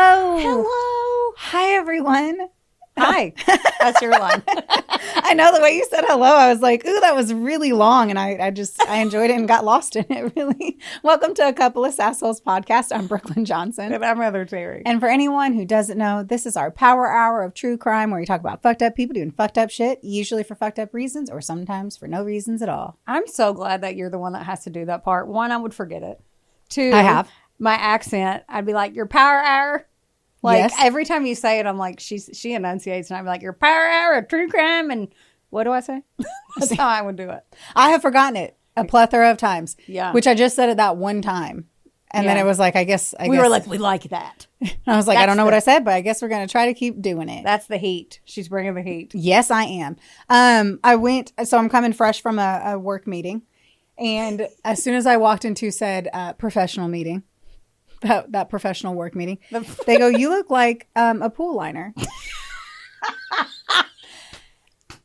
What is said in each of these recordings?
Hello. Hello. Hi, everyone. Hi. That's your line. I know the way you said hello. I was like, ooh, that was really long. And I enjoyed it and got lost in it, really. Welcome to A Couple of Sassholes podcast. I'm Brooklyn Johnson. And I'm Heather Terry. And for anyone who doesn't know, this is our power hour of true crime where we talk about fucked up people doing fucked up shit, usually for fucked up reasons or sometimes for no reasons at all. I'm so glad that you're the one that has to do that part. One, I would forget it. Two, I have. My accent, I'd be like, your power hour. Like, Yes. every time you say it, I'm like, she enunciates, and I'm like, your power hour of true crime, and what do I say? That's how I would do it. I have forgotten it a plethora of times. Yeah. Which I just said it that one time. And then it was like, I guess. We were like, we like that. I was like, I don't know what I said, but I guess we're going to try to keep doing it. That's the heat. She's bringing the heat. Yes, I am. So I'm coming fresh from a work meeting. And as soon as I walked into said professional meeting, that professional work meeting, they go, you look like a pool liner.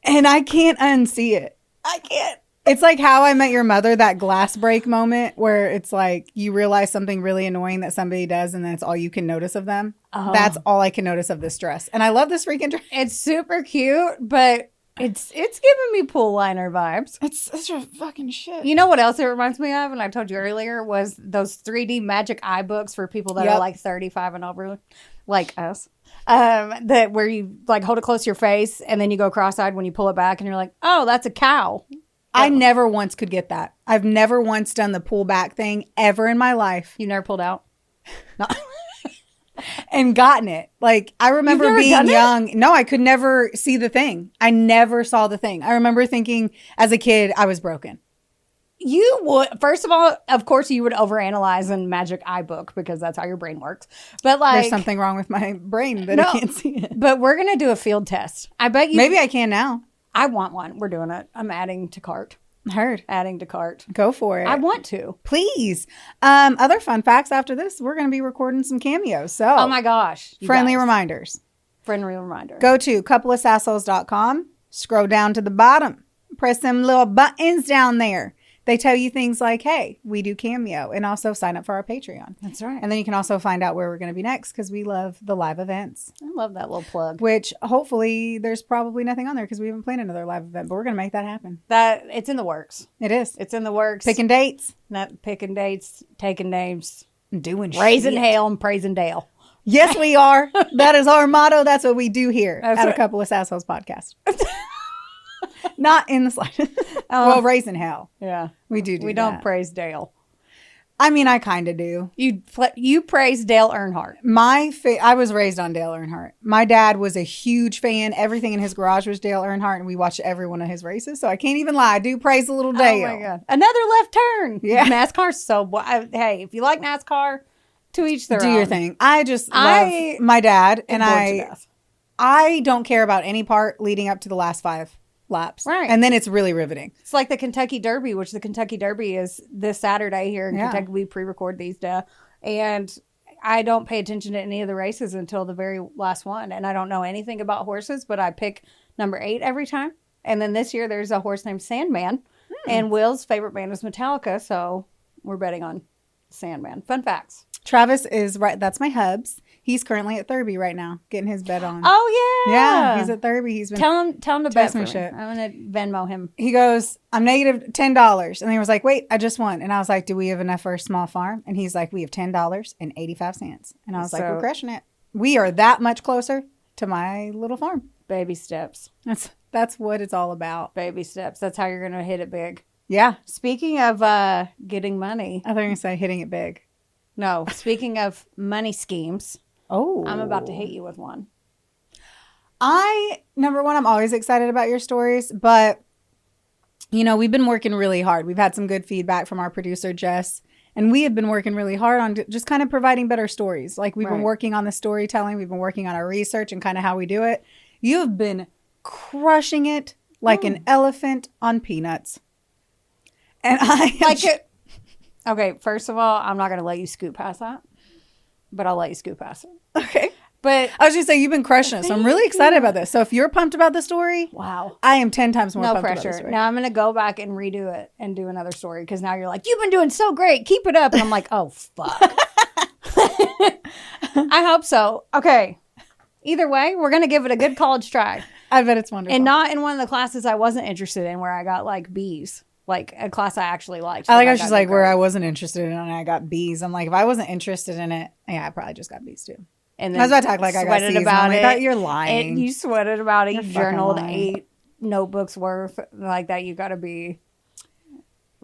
And I can't unsee it. I can't. It's like How I Met Your Mother, that glass break moment where it's like you realize something really annoying that somebody does and that's all you can notice of them. Oh. That's all I can notice of this dress. And I love this freaking dress. It's super cute, but it's giving me pool liner vibes. It's such a fucking shit. You know what else it reminds me of? And I told you earlier was those 3D magic eye books for people that are like 35 and over, like us. That where you like hold it close to your face and then you go cross-eyed when you pull it back and you're like, oh, that's a cow. I never once could get that. I've never once done the pull back thing ever in my life. You never pulled out? No. And gotten it. Like, I remember being young. No, I could never see the thing. I never saw the thing. I remember thinking as a kid, I was broken. You would, first of all, of course, you would overanalyze in magic eye book because that's how your brain works. But like, there's something wrong with my brain that I can't see it. But we're going to do a field test. I bet you. Maybe I can now. I want one. We're doing it. I'm adding to cart. Heard. Adding to cart. Go for it. I want to. Please. Other fun facts after this, we're going to be recording some cameos. So, oh my gosh. Friendly reminders. Friendly reminder. Go to coupleofsassholes.com. Scroll down to the bottom. Press them little buttons down there. They tell you things like, hey, we do Cameo, and also sign up for our Patreon. That's right. And then you can also find out where we're going to be next because we love the live events. I love that little plug. Which hopefully there's probably nothing on there because we haven't planned another live event, but we're going to make that happen. It's in the works. It is. It's in the works. Picking dates. Not picking dates, taking names. Doing shit. Raising hell and praising Dale. Yes, we are. That is our motto. That's what we do here That's at right. A Couple of Sassholes podcast. Not in the slightest. Well, raising hell. Yeah. We do We that. don't praise Dale. I mean, I kind of do. You praise Dale Earnhardt. I was raised on Dale Earnhardt. My dad was a huge fan. Everything in his garage was Dale Earnhardt, and we watched every one of his races. So I can't even lie. I do praise a little Dale. Oh my God. Another left turn. Yeah. NASCAR's hey, if you like NASCAR, to each their own. Do your thing. I just love my dad, and I don't care about any part leading up to the last 5 laps. Right. And then it's really riveting. It's like the Kentucky Derby, which the Kentucky Derby is this Saturday here in Kentucky. We pre-record these days. And I don't pay attention to any of the races until the very last one. And I don't know anything about horses, but I pick number 8 every time. And then this year there's a horse named Sandman. And Will's favorite band is Metallica. So we're betting on Sandman. Fun facts. Travis is right. That's my hubs. He's currently at Thurby right now, getting his bet on. Oh yeah, yeah. He's at Thurby. He's been tell him to bet for me. Shit. I'm gonna Venmo him. He goes, I'm negative $10, and he was like, "Wait, I just won." And I was like, "Do we have enough for a small farm?" And he's like, "We have $10.85." And I was like, "We're crushing it. We are that much closer to my little farm." Baby steps. That's what it's all about. Baby steps. That's how you're gonna hit it big. Yeah. Speaking of getting money, I thought you were gonna say hitting it big. No. Speaking of money schemes. Oh, I'm about to hit you with one. Number one, I'm always excited about your stories, but we've been working really hard. We've had some good feedback from our producer, Jess, and we have been working really hard on just kind of providing better stories. Like we've been working on the storytelling. We've been working on our research and kind of how we do it. You have been crushing it like an elephant on peanuts. And I like it. Okay. First of all, I'm not going to let you scoot past that. But I'll let you scoot past it. Okay. But I was just saying, you've been crushing it. So I'm really excited about this. So if you're pumped about the story, wow, I am 10 times more pumped pressure. about the story. Now I'm going to go back and redo it and do another story. Because now you're like, you've been doing so great. Keep it up. And I'm like, oh, fuck. I hope so. Okay. Either way, we're going to give it a good college try. I bet it's wonderful. And not in one of the classes I wasn't interested in where I got like B's. Like a class I actually liked. I like how she's like, where I wasn't interested in it and I got B's. I'm like, if I wasn't interested in it, yeah, I probably just got B's too. And then I was about to act like I got C's. About it. Like, you're lying. You sweated about it. You journaled 8 notebooks worth like that. You got to be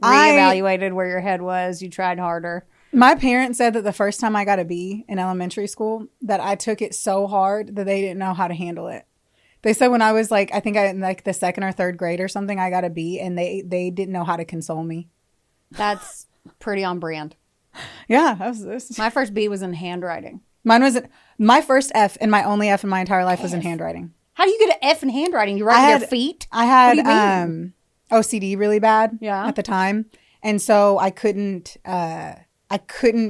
reevaluated where your head was. You tried harder. My parents said that the first time I got a B in elementary school, that I took it so hard that they didn't know how to handle it. They said when I was like, I think in like the second or third grade or something, I got a B, and they didn't know how to console me. That's pretty on brand. Yeah. My first B was in handwriting. Mine was my first F, and my only F in my entire life was in handwriting. How do you get an F in handwriting? You write with your feet? I had OCD really bad at the time. And so I couldn't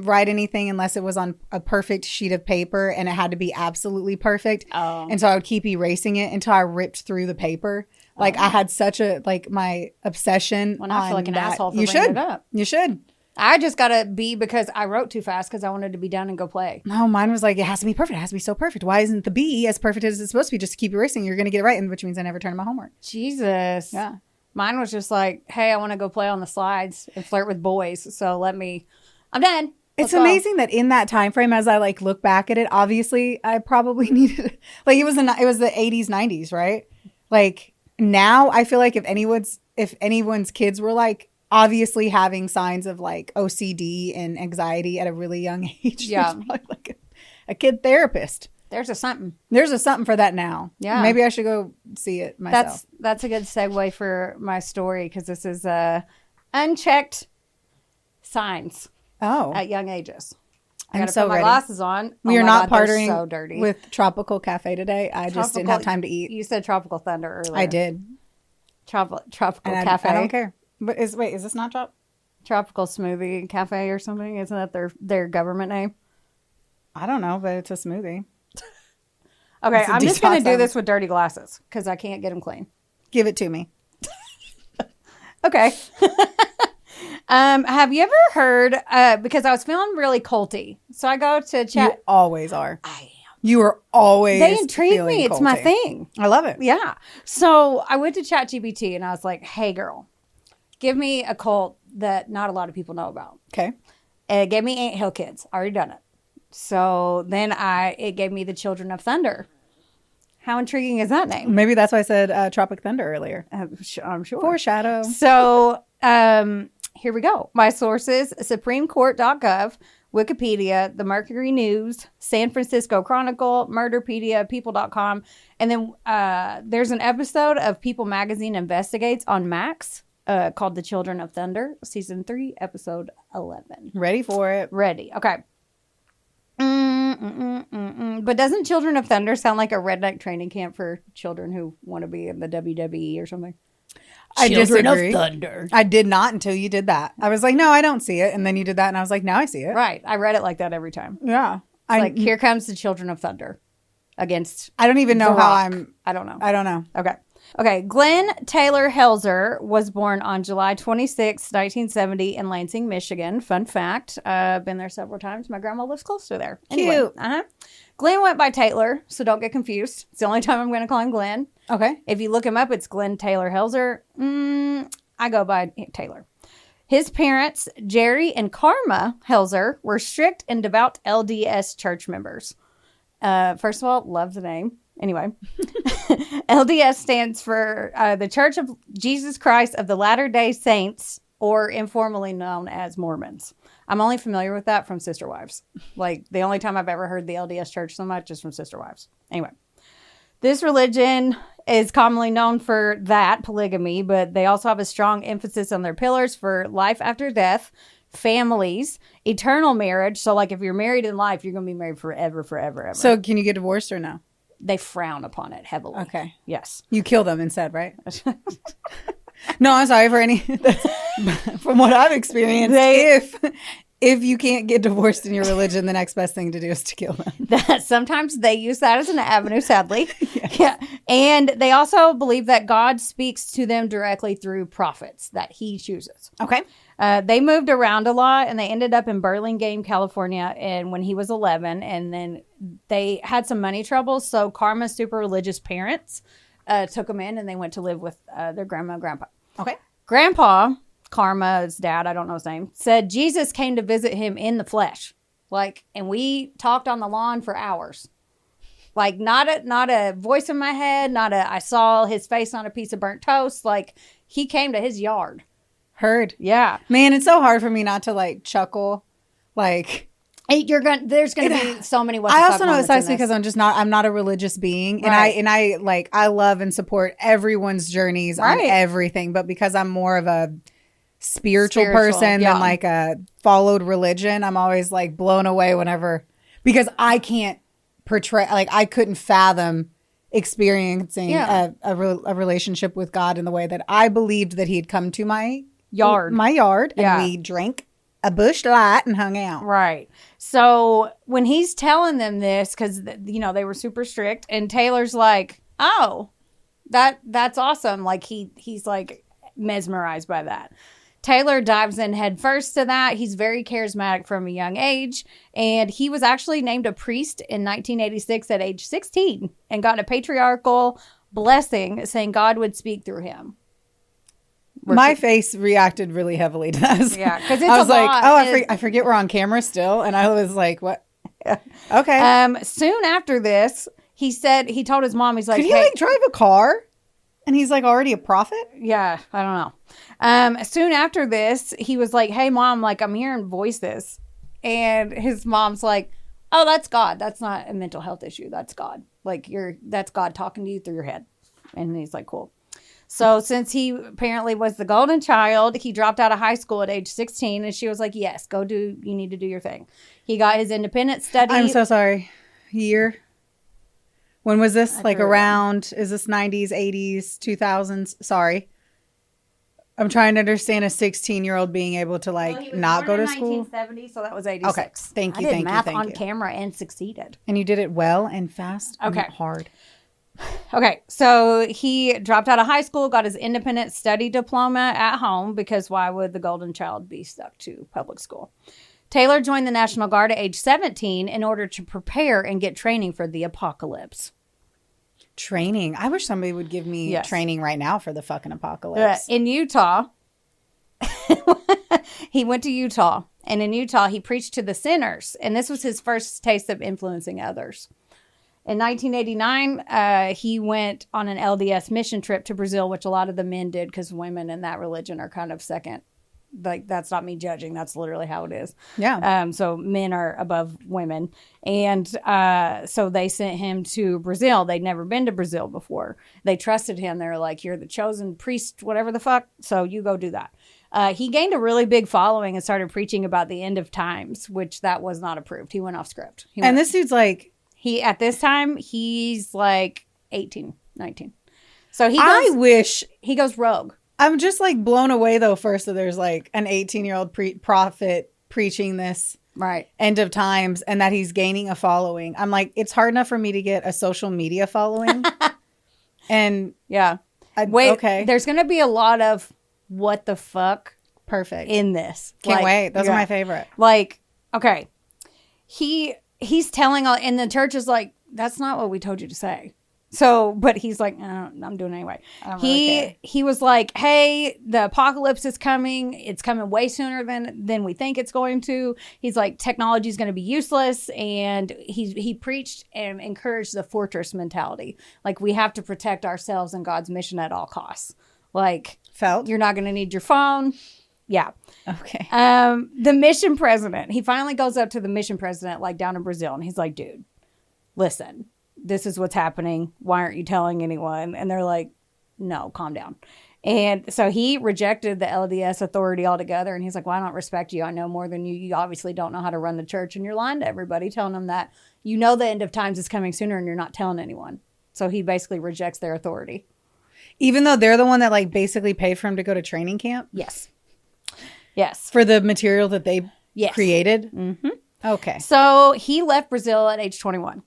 write anything unless it was on a perfect sheet of paper, and it had to be absolutely perfect. Oh. And so I would keep erasing it until I ripped through the paper. Like I had such my obsession. Well, I feel like an asshole for bringing it up. You should. I just got a B because I wrote too fast because I wanted to be done and go play. No, mine was like, it has to be perfect. It has to be so perfect. Why isn't the B as perfect as it's supposed to be? Just keep erasing. You're going to get it right, which means I never turn my homework. Jesus. Yeah. Mine was just like, hey, I want to go play on the slides and flirt with boys. So I'm done. It's amazing that in that time frame, as I like look back at it, obviously I probably needed, like it was the 80s, 90s, right? Like now I feel like if anyone's kids were like obviously having signs of like OCD and anxiety at a really young age, there's probably like a kid therapist. There's a something for that now. Yeah. Maybe I should go see it myself. That's a good segue for my story, because this is unchecked signs. At young ages. I got to put my glasses on. We are not partnering so dirty. with Tropical Cafe today. I just didn't have time to eat. You said Tropical Thunder earlier. I did. Tropical Cafe. I don't care. But is this not Tropical Smoothie Cafe or something? Isn't that their government name? I don't know, but it's a smoothie. Okay, I'm just going to do this with dirty glasses because I can't get them clean. Give it to me. Okay. Have you ever heard, because I was feeling really culty, so I go to chat. You always are. I am. You are always. They intrigue me. It's my thing. I love it. Yeah. So I went to ChatGPT and I was like, hey girl, give me a cult that not a lot of people know about. Okay. And it gave me Ant Hill Kids. Already done it. So then it gave me the Children of Thunder. How intriguing is that name? Maybe that's why I said Tropic Thunder earlier. I'm sure. Foreshadow. So here we go. My sources: SupremeCourt.gov, Wikipedia, the Mercury News, San Francisco Chronicle, Murderpedia, People.com. And then there's an episode of People Magazine Investigates on Max called The Children of Thunder, Season 3, Episode 11. Ready for it. Ready. Okay. But doesn't Children of Thunder sound like a redneck training camp for children who want to be in the WWE or something? I Children disagree. of Thunder. I did not until you did that. I was like, no, I don't see it. And then you did that, and I was like, now I see it. Right. I read it like that every time. Yeah. Like, here comes the Children of Thunder against I don't even know how I'm... I don't know. I don't know. Okay. Glen Taylor Helzer was born on July 26, 1970 in Lansing, Michigan. Fun fact. I've been there several times. My grandma lives close to there. Anyway, Cute. Glenn went by Taylor, so don't get confused. It's the only time I'm going to call him Glenn. Okay. If you look him up, it's Glen Taylor Helzer. I go by Taylor. His parents, Jerry and Karma Helzer, were strict and devout LDS church members. First of all, love the name. Anyway, LDS stands for the Church of Jesus Christ of the Latter-day Saints, or informally known as Mormons. I'm only familiar with that from Sister Wives. Like, the only time I've ever heard the LDS Church so much is from Sister Wives. Anyway, this religion is commonly known for that, polygamy, but they also have a strong emphasis on their pillars for life after death, families, eternal marriage. So, like, if you're married in life, you're going to be married forever, forever, ever. So, can you get divorced or no? They frown upon it heavily. Okay. Yes. You kill them instead, right? No, I'm sorry for any... From what I've experienced, if you can't get divorced in your religion, the next best thing to do is to kill them. Sometimes they use that as an avenue, sadly. Yes. Yeah. And they also believe that God speaks to them directly through prophets that he chooses. Okay. They moved around a lot, and they ended up in Burlingame, California, and when he was 11, and then they had some money troubles, so Karma's super religious parents took them in, and they went to live with their grandma and grandpa. Okay. Grandpa, Karma's dad, I don't know his name, said Jesus came to visit him in the flesh. And we talked on the lawn for hours. Not a voice in my head, I saw his face on a piece of burnt toast. He came to his yard. Heard. Yeah. Man, it's so hard for me not to chuckle. There's gonna be so many. I also know it's actually because I'm not a religious being, right. and I love and support everyone's journeys on everything, but because I'm more of a spiritual person than a followed religion, I'm always blown away whenever, because I can't portray, I couldn't fathom experiencing a relationship with God in the way that I believed that he'd come to my yard, and we drank a Busch Light and hung out. Right. So when he's telling them this, because they were super strict, and Taylor's like, "Oh, that's awesome!" He's mesmerized by that. Taylor dives in headfirst to that. He's very charismatic from a young age, and he was actually named a priest in 1986 at age 16, and got a patriarchal blessing saying God would speak through him. My face reacted really heavily to that. Yeah, because I was I forget we're on camera still, and I was like, "What?" Okay. Soon after this, he told his mom, he's like, "Could he drive a car?" And he's already a prophet? Yeah, I don't know. Soon after this, he was like, "Hey, Mom, I'm hearing voices," and his mom's like, "Oh, that's God. That's not a mental health issue. That's God. That's God talking to you through your head." And he's like, "Cool." So since he apparently was the golden child, he dropped out of high school at age 16, and she was like, "Yes, you need to do your thing." He got his independent study. I'm so sorry. Year? When was this? Around, is this 90s, 80s, 2000s? Sorry. I'm trying to understand a 16-year-old being able to not go to school. 1970, so that was 86. Okay. Thank you. I did math on camera and succeeded. And you did it well and fast. Okay. And hard. Okay, so he dropped out of high school, got his independent study diploma at home, because why would the golden child be stuck to public school? Taylor joined the National Guard at age 17 in order to prepare and get training for the apocalypse. Training? I wish somebody would give me training right now for the fucking apocalypse. In Utah, he went to Utah, and in Utah, he preached to the sinners, and this was his first taste of influencing others. In 1989, he went on an LDS mission trip to Brazil, which a lot of the men did, because women in that religion are kind of second. That's not me judging. That's literally how it is. Yeah. So men are above women. And so they sent him to Brazil. They'd never been to Brazil before. They trusted him. They were like, "You're the chosen priest, whatever the fuck. So you go do that." He gained a really big following and started preaching about the end of times, which that was not approved. He went off script. This dude's at this time, he's 18, 19. So I wish he goes rogue. I'm just blown away though. First, that there's an 18-year-old prophet preaching this end of times, and that he's gaining a following. I'm it's hard enough for me to get a social media following. And okay, there's going to be a lot of what the fuck perfect in this. Can't wait. Those are my favorite. Okay, he's telling all, and the church is like, "That's not what we told you to say." So, but he's like, "I'm doing it anyway." He was like, "Hey, the apocalypse is coming. It's coming way sooner than we think it's going to." He's like, "Technology is going to be useless," and he preached and encouraged the fortress mentality. We have to protect ourselves and God's mission at all costs. You're not going to need your phone. Yeah. Okay. The mission president, he finally goes up to the mission president, down in Brazil, and he's like, "Dude, listen, this is what's happening. Why aren't you telling anyone?" And they're like, "No, calm down." And so he rejected the LDS authority altogether. And he's like, "Well, I don't respect you. I know more than you. You obviously don't know how to run the church, and you're lying to everybody, telling them that the end of times is coming sooner, and you're not telling anyone." So he basically rejects their authority. Even though they're the one that basically paid for him to go to training camp? Yes. Yes. For the material that they created? Mm-hmm. Okay. So he left Brazil at age 21.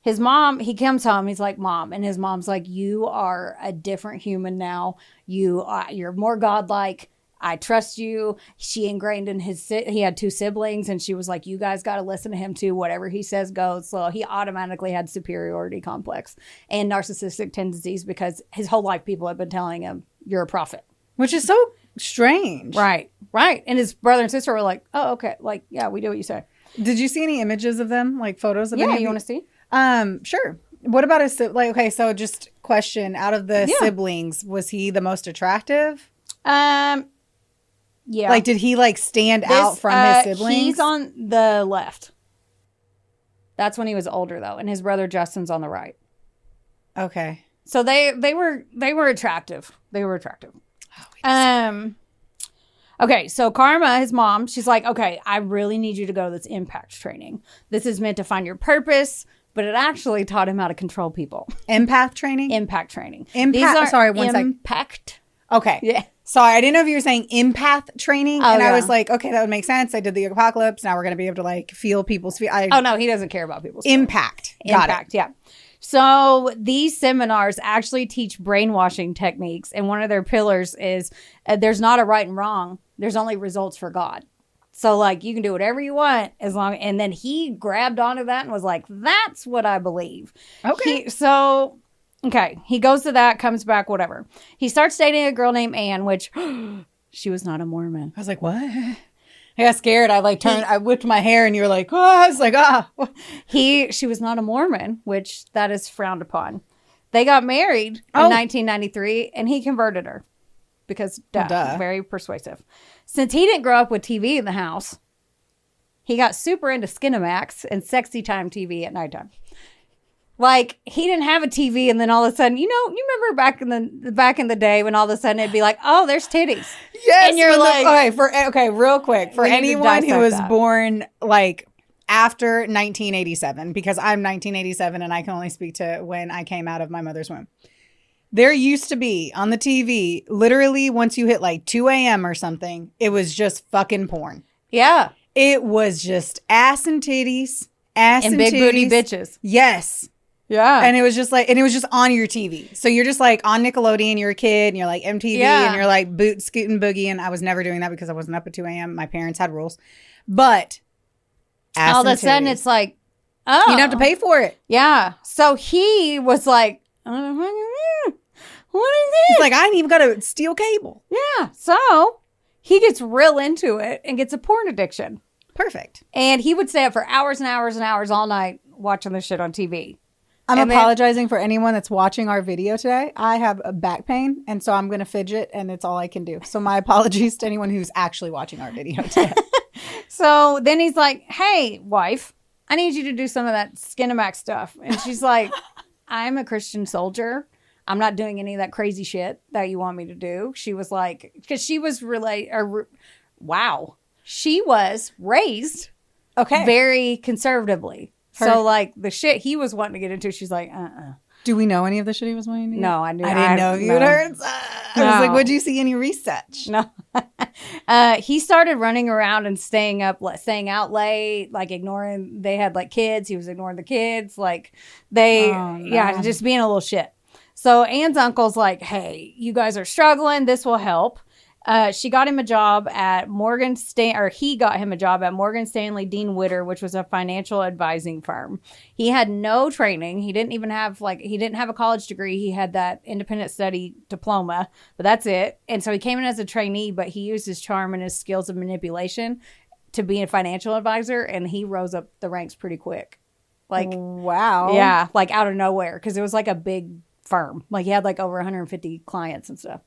His mom, he comes home, he's like, Mom. And his mom's like, you are a different human now. You're more godlike. I trust you. She ingrained in he had 2 siblings, and she was like, you guys got to listen to him too. Whatever he says goes. So he automatically had superiority complex and narcissistic tendencies because his whole life people have been telling him, you're a prophet. Which is so strange. Right. And his brother and sister were like, oh, okay. Like, yeah, we do what you say. Did you see any images of them? Like photos of them? them? Yeah, you want to see? Sure. What about his, like, okay, so just question, out of the siblings, was he the most attractive? Yeah. Like, did he, like, stand out from his siblings? He's on the left. That's when he was older, though. And his brother Justin's on the right. Okay. So they were attractive. They were attractive. Okay, so Karma, his mom, she's like, okay, I really need you to go to this impact training. This is meant to find your purpose, but it actually taught him how to control people. Empath training? Impact training. Sorry, one second. Impact. Okay. Yeah. Sorry, I didn't know if you were saying empath training. Oh, and yeah. I was like, okay, that would make sense. I did the apocalypse. Now we're going to be able to, like, feel people's feelings. Oh, no, he doesn't care about people's feelings. Impact. Got it. Yeah. So these seminars actually teach brainwashing techniques. And one of their pillars is there's not a right and wrong. There's only results for God. So, like, you can do whatever you want as long. And then he grabbed onto that and was like, that's what I believe. Okay. Okay. He goes to that, comes back, whatever. He starts dating a girl named Anne, which she was not a Mormon. I was like, what? I got scared. I whipped my hair and you were like, oh, I was like, ah. She was not a Mormon, which that is frowned upon. They got married in 1993 and he converted her because very persuasive. Since he didn't grow up with TV in the house, he got super into Skinamax and sexy time TV at nighttime. Like, he didn't have a TV and then all of a sudden, you remember back in the day when all of a sudden it'd be like, oh, there's titties. Yes. And you're like, okay, real quick. For anyone who was born like after 1987, because I'm 1987 and I can only speak to when I came out of my mother's womb. There used to be on the TV, literally once you hit like 2 a.m. or something, it was just fucking porn. Yeah. It was just ass and titties, and big titties. Booty bitches. Yes. Yeah. And it was just on your TV. So you're just like on Nickelodeon, you're a kid, and you're like MTV, and you're like scooting boogie. And I was never doing that because I wasn't up at 2 a.m. My parents had rules. But all of a sudden it's like, oh. You don't have to pay for it. Yeah. So he was like, what is this? It's like, I ain't even got to steal cable. Yeah. So he gets real into it and gets a porn addiction. Perfect. And he would stay up for hours and hours and hours all night watching this shit on TV. I'm apologizing for anyone that's watching our video today. I have a back pain, and so I'm going to fidget, and it's all I can do. So my apologies to anyone who's actually watching our video today. So then he's like, hey, wife, I need you to do some of that Skinamax stuff. And she's like, I'm a Christian soldier. I'm not doing any of that crazy shit that you want me to do. She was like, because she was she was raised very conservatively. So, like, the shit he was wanting to get into, she's like, Do we know any of the shit he was wanting to get? No, I didn't know if you had heard. I was like, would you see any research? No. He started running around and staying out late, like ignoring, they had like kids. He was ignoring the kids. Like just being a little shit. So Anne's uncle's like, hey, you guys are struggling. This will help. She got him a job at he got him a job at Morgan Stanley Dean Witter, which was a financial advising firm. He had no training. He didn't even have a college degree. He had that independent study diploma, but that's it. And so he came in as a trainee, but he used his charm and his skills of manipulation to be a financial advisor. And he rose up the ranks pretty quick. Like, wow. Yeah. Like out of nowhere. Cause it was like a big firm. Like he had like over 150 clients and stuff.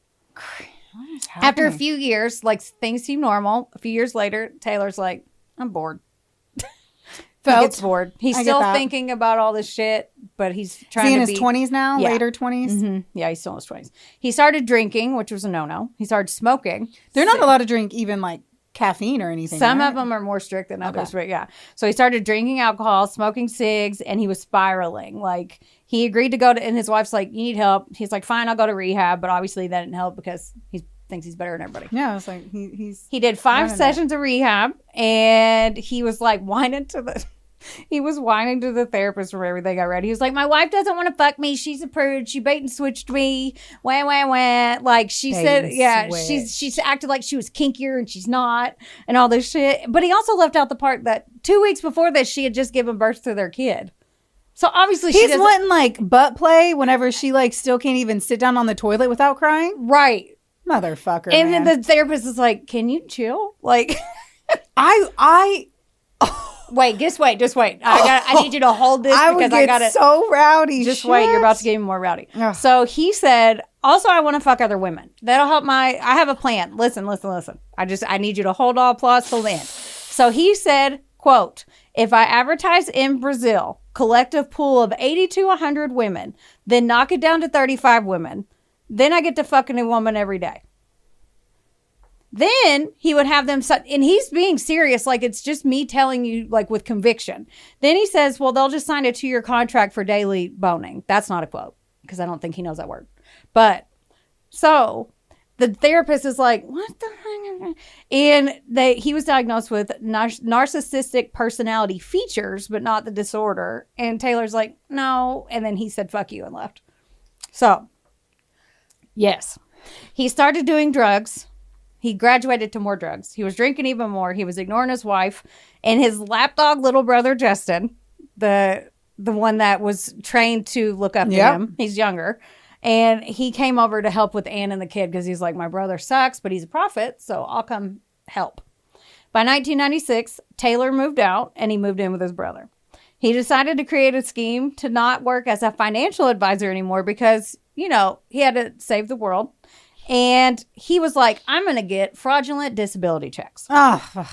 After a few years, like things seem normal. A few years later, Taylor's like, I'm bored. He gets bored. He's still thinking about all this shit, but he's trying to be... Is he in his 20s now? Yeah. Later 20s? Mm-hmm. Yeah, he's still in his 20s. He started drinking, which was a no-no. He started smoking. They're not allowed to drink even like caffeine or anything. Some of them are more strict than others, but yeah. So he started drinking alcohol, smoking cigs, and he was spiraling. Like, he agreed to go to... And his wife's like, you need help. He's like, fine, I'll go to rehab. But obviously that didn't help because he's thinks he's better than everybody. Yeah, I was like, he did 5 sessions of rehab, and he was like whining to the therapist from everything I read. He was like, my wife doesn't want to fuck me. She's a prude. She bait and switched me. Wah, wah, wah. Like she said, yeah, she's acted like she was kinkier and she's not, and all this shit. But he also left out the part that 2 weeks before this, she had just given birth to their kid. So obviously he's wanting like butt play whenever she like still can't even sit down on the toilet without crying. Right. Motherfucker. And then the therapist is like, can you chill? Like Wait, just wait. I need you to hold this because I got it so rowdy. Just wait, you're about to get even more rowdy. Ugh. So he said, also, I want to fuck other women. That'll help I have a plan. Listen. I need you to hold all applause till the end. So he said, quote, if I advertise in Brazil, collective pool of 80 to 100 women, then knock it down to 35 women, then I get to fuck a new woman every day. Then he would have them, and he's being serious, like it's just me telling you, like with conviction. Then he says, well, they'll just sign a 2-year contract for daily boning. That's not a quote, because I don't think he knows that word. But, so, the therapist is like, what the heck? And he was diagnosed with narcissistic personality features, but not the disorder. And Taylor's like, no. And then he said, fuck you, and left. So, yes. He started doing drugs. He graduated to more drugs. He was drinking even more. He was ignoring his wife. And his lapdog little brother, Justin, the one that was trained to look up to him. He's younger. And he came over to help with Ann and the kid because he's like, my brother sucks, but he's a prophet, so I'll come help. By 1996, Taylor moved out and he moved in with his brother. He decided to create a scheme to not work as a financial advisor anymore because, he had to save the world. And he was like, I'm going to get fraudulent disability checks. Oh,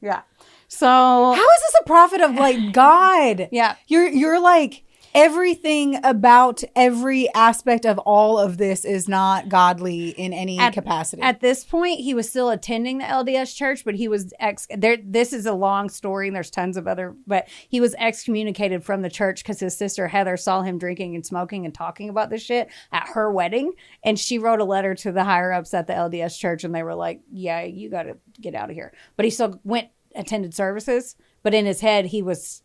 yeah. So how is this a prophet of like God? Yeah. You're like everything about every aspect of all of this is not godly in any capacity. At this point, he was still attending the LDS church, but he was this is a long story and there's tons of but he was excommunicated from the church because his sister Heather saw him drinking and smoking and talking about this shit at her wedding. And she wrote a letter to the higher ups at the LDS church and they were like, yeah, you got to get out of here. But he still attended services, but in his head, he was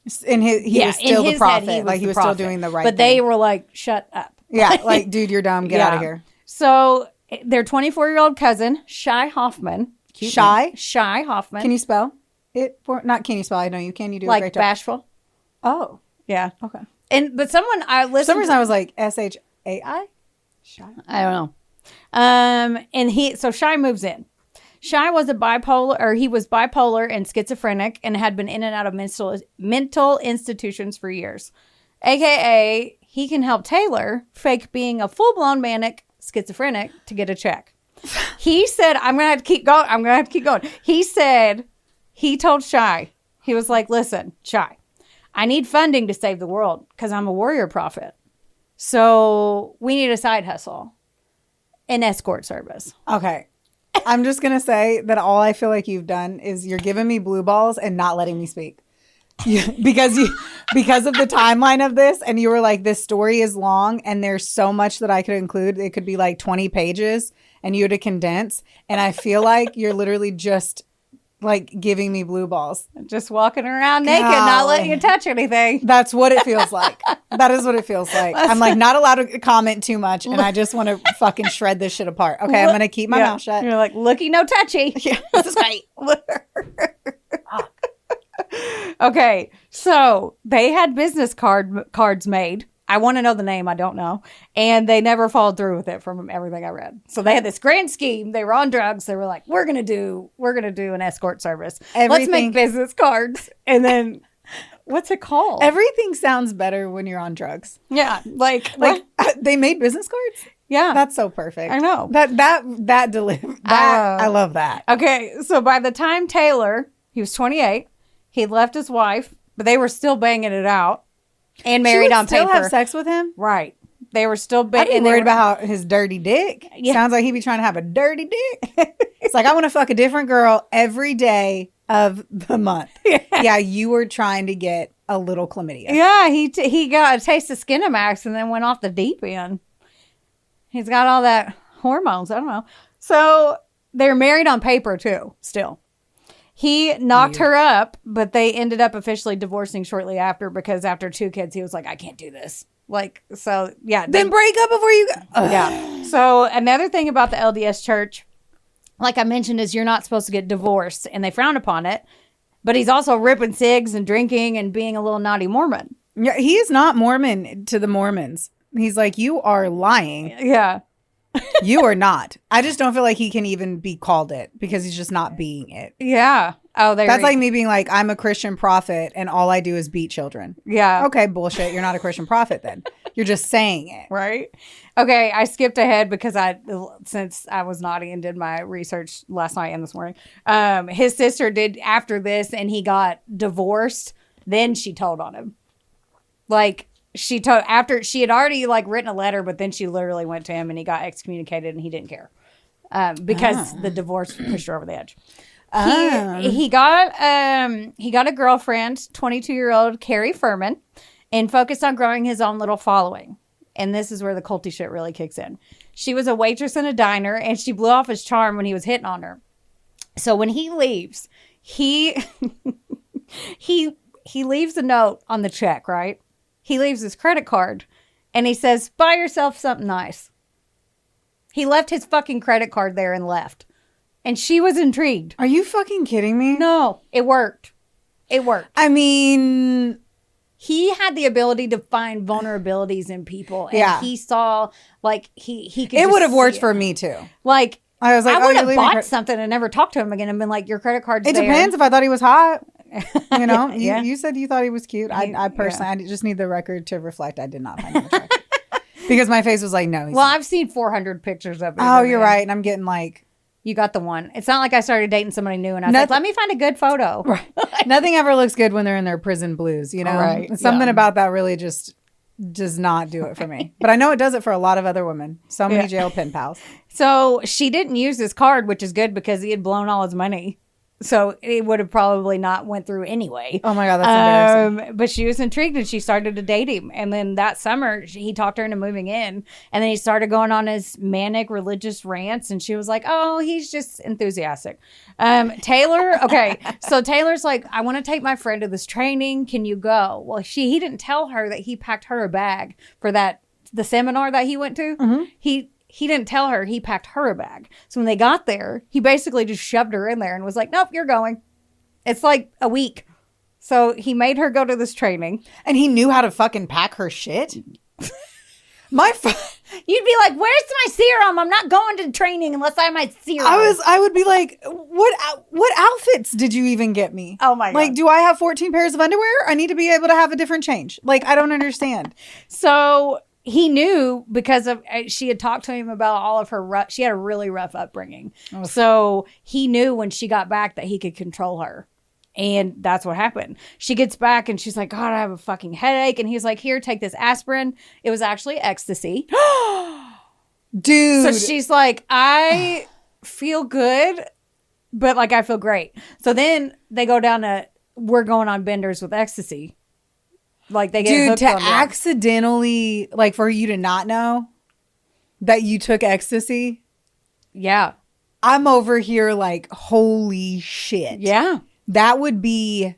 was still the prophet. He was still doing the right thing. But they were like, shut up. Yeah, like, dude, you're dumb. Get out of here. So their 24-year-old cousin, Shy Hoffman. Shy Hoffman. Can you spell it? Not can you spell? I know you can. You do like a great job. bashful. Oh. Yeah. Okay. But someone I listened for some reason I was like SHAI? Shy. I don't know. And so Shy moves in. Shy was he was bipolar and schizophrenic and had been in and out of mental institutions for years. AKA, he can help Taylor fake being a full-blown manic schizophrenic to get a check. He said, I'm going to have to keep going. He said, he told Shy, he was like, listen, Shy, I need funding to save the world because I'm a warrior prophet. So we need a side hustle, an escort service. Okay. I'm just going to say that all I feel like you've done is you're giving me blue balls and not letting me speak. Because of the timeline of this, and you were like, this story is long and there's so much that I could include. It could be like 20 pages and you had to condense. And I feel like you're literally just like giving me blue balls. Just walking around naked, not letting you touch anything. That's what it feels like. That is what it feels like. I'm like not allowed to comment too much and I just want to fucking shred this shit apart. Okay, I'm going to keep my mouth shut. You're like, looky, no touchy. Yeah, this is great. Okay, so they had business cards made. I want to know the name. I don't know. And they never followed through with it from everything I read. So they had this grand scheme. They were on drugs. They were like, we're going to do an escort service. Let's make business cards. And then what's it called? Everything sounds better when you're on drugs. Yeah. Like they made business cards? Yeah. That's so perfect. I know. I love that. Okay. So by the time Taylor, he was 28, he left his wife, but they were still banging it out. And married on paper. Still have sex with him? Right. They were still I'd be worried about his dirty dick. Yeah. Sounds like he'd be trying to have a dirty dick. It's like, I want to fuck a different girl every day of the month. Yeah, you were trying to get a little chlamydia. Yeah, he got a taste of Skinamax and then went off the deep end. He's got all that hormones. I don't know. So they're married on paper too, still. He knocked her up, but they ended up officially divorcing shortly after because after 2 kids, he was like, I can't do this. Like, so, yeah. Then break up before you go. Yeah. So another thing about the LDS church, like I mentioned, is you're not supposed to get divorced, and they frown upon it. But he's also ripping cigs and drinking and being a little naughty Mormon. Yeah, he is not Mormon to the Mormons. He's like, you are lying. Yeah. You are not. I just don't feel like he can even be called it because he's just not being it. Yeah. Oh, that's like me being like, I'm a Christian prophet and all I do is beat children. Yeah. Okay, bullshit. You're not a Christian prophet then. You're just saying it. Right. Okay, I skipped ahead because since I was naughty and did my research last night and this morning. His sister did after this and he got divorced. Then she told on him. Like, she told after she had already like written a letter, but then she literally went to him and he got excommunicated and he didn't care because the divorce pushed her over the edge. He got a girlfriend, 22-year-old Carrie Furman, and focused on growing his own little following. And this is where the culty shit really kicks in. She was a waitress in a diner and she blew off his charm when he was hitting on her. So when he leaves, he leaves a note on the check, right? He leaves his credit card and he says, buy yourself something nice. He left his fucking credit card there and left. And she was intrigued. Are you fucking kidding me? No, it worked. It worked. I mean, he had the ability to find vulnerabilities in people. And he saw, like, he could. It would have worked for me too. Like, I was like, I would have bought something and never talked to him again and been like, your credit card's there. It depends if I thought he was hot. You know, yeah. You said you thought he was cute. I personally, I just need the record to reflect I did not find him attractive. Because my face was like, no. Well, I've seen 400 pictures of him. Oh, you're right. And I'm getting like. You got the one. It's not like I started dating somebody new and I was like, let me find a good photo. Right. Nothing ever looks good when they're in their prison blues, you know? Right. Something about that really just does not do it for me. But I know it does it for a lot of other women. So many jail pen pals. So she didn't use his card, which is good because he had blown all his money. So it would have probably not went through anyway. Oh my God, that's embarrassing. But she was intrigued and she started to date him. And then that summer, he talked her into moving in. And then he started going on his manic religious rants. And she was like, oh, he's just enthusiastic. Taylor, okay. So Taylor's like, I want to take my friend to this training. Can you go? Well, he didn't tell her that he packed her a bag for the seminar that he went to. Mm-hmm. He didn't tell her he packed her a bag. So when they got there, he basically just shoved her in there and was like, nope, you're going. It's like a week. So he made her go to this training. And he knew how to fucking pack her shit? You'd be like, where's my serum? I'm not going to training unless I have my serum. I would be like, what outfits did you even get me? Oh my God. Like, do I have 14 pairs of underwear? I need to be able to have a different change. Like, I don't understand. So he knew because she had talked to him about all of her she had a really rough upbringing. Oh. So he knew when she got back that he could control her. And that's what happened. She gets back and she's like, God, I have a fucking headache. And he's like, here, take this aspirin. It was actually ecstasy. Dude. So she's like, I feel good, but like I feel great. So then they go down we're going on benders with ecstasy. Like they get hooked on accidentally, like for you to not know that you took ecstasy. Yeah. I'm over here like, holy shit. Yeah. That would be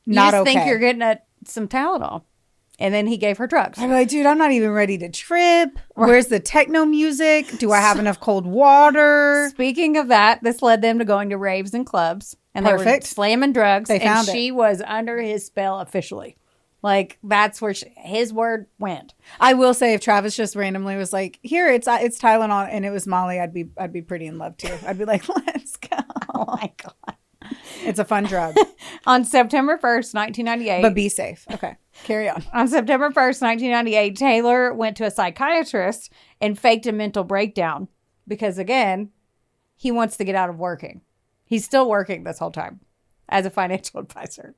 not okay. You just think you're getting some Tylenol. And then he gave her drugs. I'm like, dude, I'm not even ready to trip. Where's the techno music? Do I have enough cold water? Speaking of that, this led them to going to raves and clubs. And they were slamming drugs. They found it. She was under his spell officially. Like, that's where his word went. I will say, if Travis just randomly was like, here, it's Tylenol, and it was Molly, I'd be pretty in love too. I'd be like, let's go. Oh my God. It's a fun drug. On September 1st, 1998. But be safe. Okay. Carry on. On September 1st, 1998, Taylor went to a psychiatrist and faked a mental breakdown because, again, he wants to get out of working. He's still working this whole time as a financial advisor.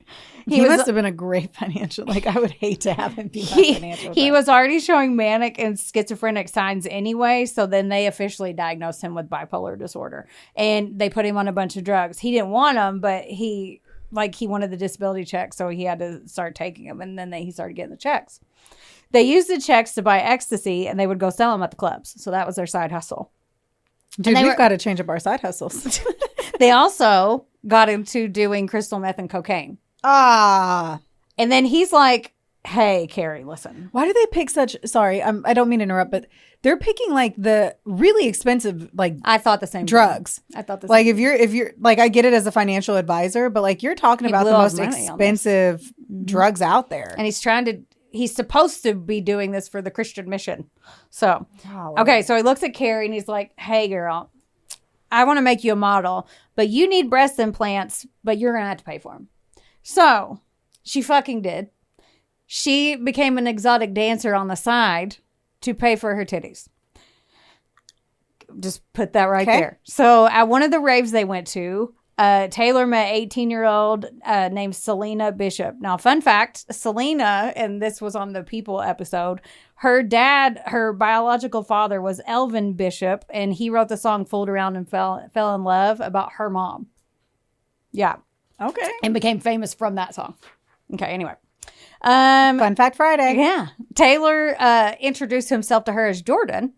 He must have been a great financial. Like, I would hate to have him be my financial advisor. He was already showing manic and schizophrenic signs anyway. So then they officially diagnosed him with bipolar disorder. And they put him on a bunch of drugs. He didn't want them, but he wanted the disability check. So he had to start taking them. And then he started getting the checks. They used the checks to buy ecstasy and they would go sell them at the clubs. So that was their side hustle. Dude, we've got to change up our side hustles. They also got into doing crystal meth and cocaine. Ah. And then he's like, hey, Carrie, listen. Why do they pick such... Sorry, I don't mean to interrupt, but they're picking like the really expensive, like... I thought the same drugs. I thought the same. Like if you're... Like I get it as a financial advisor, but like you're talking about the most expensive drugs out there. And he's supposed to be doing this for the Christian mission. So, okay, so he looks at Carrie and he's like, hey, girl, I want to make you a model, but you need breast implants, but you're going to have to pay for them. So, she fucking did. She became an exotic dancer on the side to pay for her titties. Just put that right there. So, at one of the raves they went to, Taylor met 18-year-old named Selena Bishop. Now, fun fact, Selena, and this was on the People episode, her dad, her biological father was Elvin Bishop, and he wrote the song Fooled Around and Fell in Love about her mom. Yeah. Okay. And became famous from that song. Okay, anyway. Fun Fact Friday. Yeah. Taylor introduced himself to her as Jordan.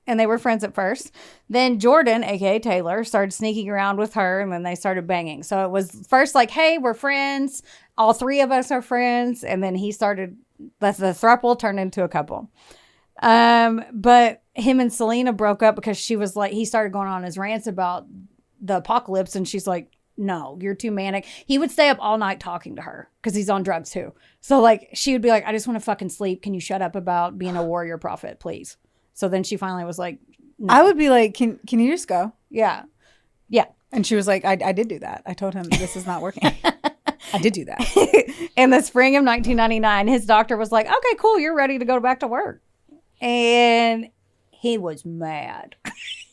And they were friends at first. Then Jordan, a.k.a. Taylor, started sneaking around with her, and then they started banging. So it was first like, hey, we're friends. All three of us are friends. And then the throuple turned into a couple. But him and Selena broke up because she was like, he started going on his rants about the apocalypse. And she's like, no, you're too manic. He would stay up all night talking to her because he's on drugs too. So like, she would be like, I just want to fucking sleep. Can you shut up about being a warrior prophet, please? So then she finally was like, no. I would be like, can you just go? Yeah. Yeah. And she was like, I did do that. I told him this is not working. I did do that. In the spring of 1999, his doctor was like, okay, cool. You're ready to go back to work. And he was mad.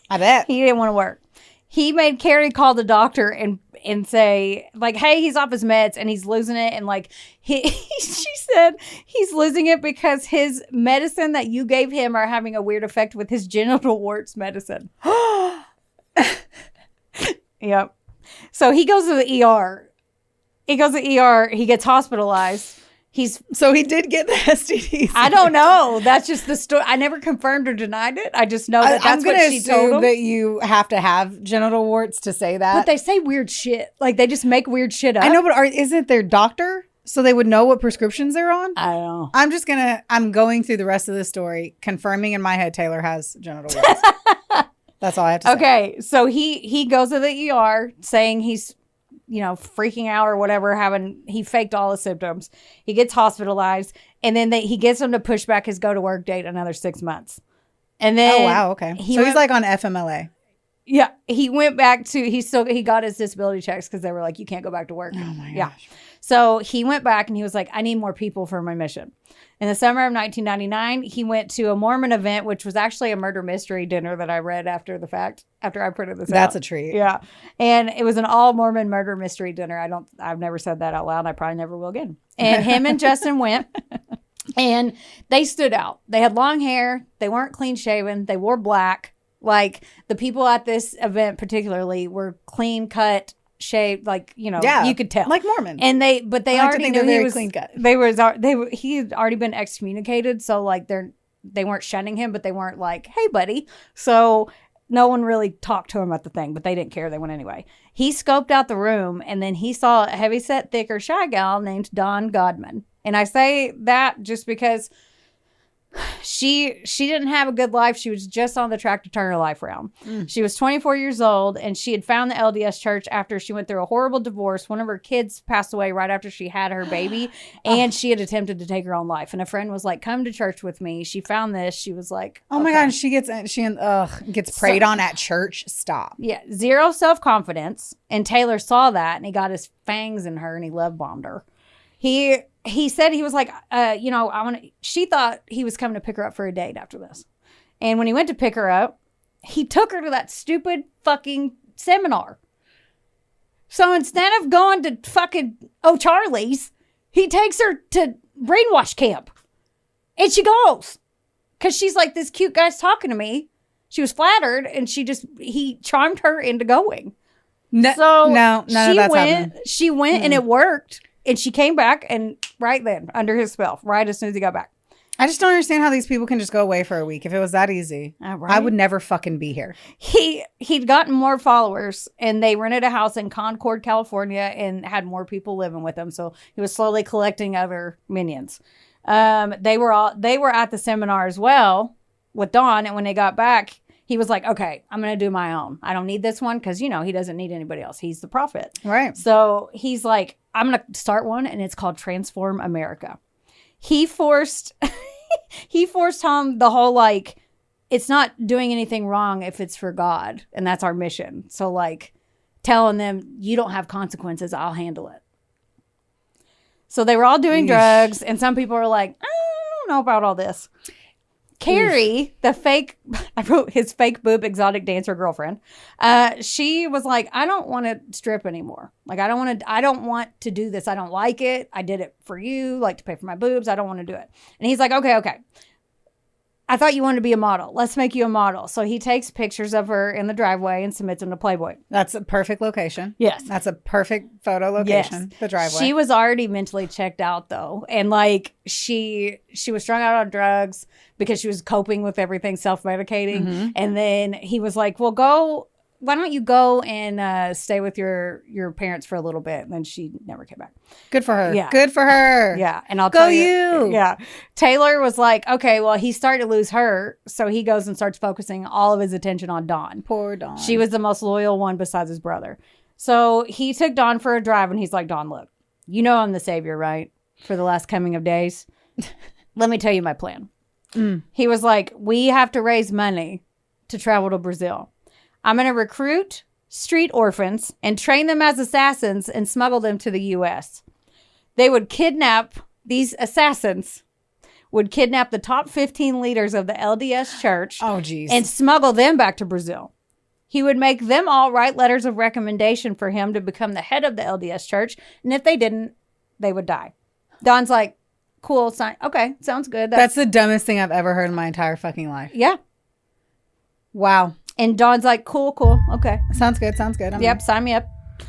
I bet. He didn't want to work. He made Carrie call the doctor and say like, hey, he's off his meds and he's losing it. And like, she said he's losing it because his medicine that you gave him are having a weird effect with his genital warts medicine. Yep. So he goes to the ER. He gets hospitalized. So he did get the STDs. I don't know. That's just the story. I never confirmed or denied it. I just know that's what she told him. That you have to have genital warts to say that. But they say weird shit. Like they just make weird shit up. I know, but isn't their doctor? So they would know what prescriptions they're on? I don't know. I'm going through the rest of the story, confirming in my head Taylor has genital warts. That's all I have to say. Okay. So he goes to the ER saying he's, freaking out or whatever, he faked all the symptoms. He gets hospitalized, and then he gets him to push back his go to work date another 6 months. And then, oh wow, okay. He's like on FMLA. Yeah, he went back to he got his disability checks because they were like, you can't go back to work. Oh my gosh. Yeah. So he went back and he was like, I need more people for my mission. In the summer of 1999, he went to a Mormon event, which was actually a murder mystery dinner that I read after the fact, after I printed this out. That's a treat. Yeah. And it was an all Mormon murder mystery dinner. I've never said that out loud. I probably never will again. And him and Justin went and they stood out. They had long hair. They weren't clean shaven. They wore black. Like the people at this event particularly were clean cut, shaved, like, you could tell. Like Mormon. And they already knew he was clean cut. He had already been excommunicated, so like they weren't shunning him, but they weren't like, hey buddy. So no one really talked to him at the thing, but they didn't care. They went anyway. He scoped out the room and then he saw a heavyset, thicker, shy gal named Dawn Godman. And I say that just because she didn't have a good life. She was just on the track to turn her life around. She was 24 years old and she had found the LDS church after she went through a horrible divorce. One of her kids passed away right after she had her baby and she had attempted to take her own life. And a friend was like, come to church with me. She found this. She was like, oh my God. She gets preyed on at church. Stop. Yeah. Zero self-confidence. And Taylor saw that and he got his fangs in her and he love bombed her. He said he was like, she thought he was coming to pick her up for a date after this. And when he went to pick her up, he took her to that stupid fucking seminar. So instead of going to fucking O'Charlie's, he takes her to brainwash camp. And she goes. Because she's like, this cute guy's talking to me. She was flattered and he charmed her into going. She went and it worked. And she came back and right then, under his spell, right as soon as he got back. I just don't understand how these people can just go away for a week. If it was that easy, Right? I would never fucking be here. He'd gotten more followers, and they rented a house in Concord, California, and had more people living with him. So he was slowly collecting other minions. They were at the seminar as well with Dawn, and when they got back, he was like, okay, I'm going to do my own. I don't need this one because, he doesn't need anybody else. He's the prophet. Right. So he's like, I'm going to start one, and it's called Transform America. He forced home the whole, like, it's not doing anything wrong if it's for God, and that's our mission. So, like, telling them, you don't have consequences, I'll handle it. So they were all doing drugs, and some people are like, I don't know about all this. Carrie, I wrote his fake boob exotic dancer girlfriend. She was like, I don't want to strip anymore. Like, I don't want to do this. I don't like it. I did it for you, like to pay for my boobs. I don't want to do it. And he's like, okay. I thought you wanted to be a model. Let's make you a model. So he takes pictures of her in the driveway and submits them to Playboy. That's a perfect location. Yes. That's a perfect photo location. Yes. The driveway. She was already mentally checked out though. And like she was strung out on drugs because she was coping with everything, self-medicating. Mm-hmm. And then he was like, well, why don't you go and stay with your parents for a little bit? And then she never came back. Good for her. Yeah. Good for her. Yeah. And I'll tell you. Yeah. Taylor was like, okay, well, he started to lose her. So he goes and starts focusing all of his attention on Dawn. Poor Dawn. She was the most loyal one besides his brother. So he took Dawn for a drive and he's like, Dawn, look, I'm the savior, right? For the last coming of days. Let me tell you my plan. He was like, we have to raise money to travel to Brazil. I'm going to recruit street orphans and train them as assassins and smuggle them to the U.S. These assassins would kidnap the top 15 leaders of the LDS church. Oh, geez. And smuggle them back to Brazil. He would make them all write letters of recommendation for him to become the head of the LDS church. And if they didn't, they would die. Dawn's like, cool, sign. Okay, sounds good. That's the dumbest thing I've ever heard in my entire fucking life. Yeah. Wow. And Dawn's like, cool. Okay. Sounds good. Yep, sign me up.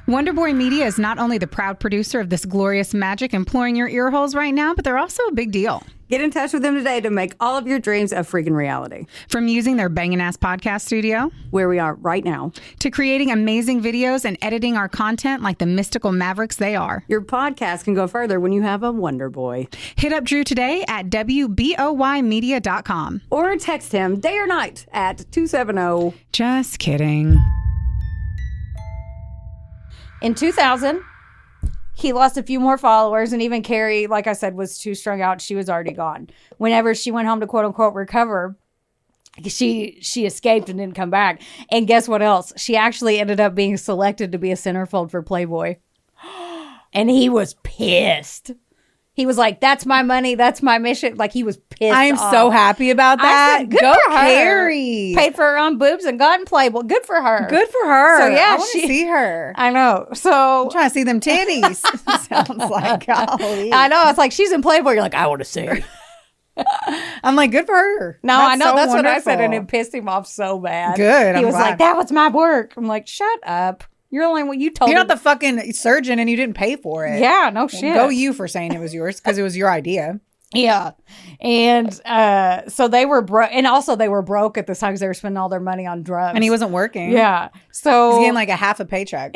Wonderboy Media is not only the proud producer of this glorious magic imploring your ear holes right now, but they're also a big deal. Get in touch with them today to make all of your dreams a freaking reality. From using their bangin' ass podcast studio, where we are right now, to creating amazing videos and editing our content like the mystical mavericks they are. Your podcast can go further when you have a Wonder Boy. Hit up Drew today at WBOYmedia.com. Or text him day or night at 270. Just kidding. In 2000, he lost a few more followers, and even Carrie, like I said, was too strung out. She was already gone. Whenever she went home to quote unquote recover, she escaped and didn't come back. And guess what else? She actually ended up being selected to be a centerfold for Playboy. And he was pissed. He was like, that's my money. That's my mission. Like, he was pissed I am off. so happy about that. Said, good Go for her. Carrie. Paid for her own boobs and got in Playboy. Good for her. Good for her. So, yeah, I want to see her. I know. So I'm trying to see them titties. Sounds like, golly. I know. It's like, she's in Playboy. You're like, I want to see her. I'm like, good for her. No, I know. So that's wonderful. what I said. And it pissed him off so bad. Good. He was like, that was my work. I'm like, shut up. You're the only one you told. You're not the fucking surgeon and you didn't pay for it. Yeah, no shit. Go you for saying it was yours because it was your idea. Yeah. And so they were broke. And also they were broke at this time because they were spending all their money on drugs. And he wasn't working. Yeah. So he's getting like a half a paycheck.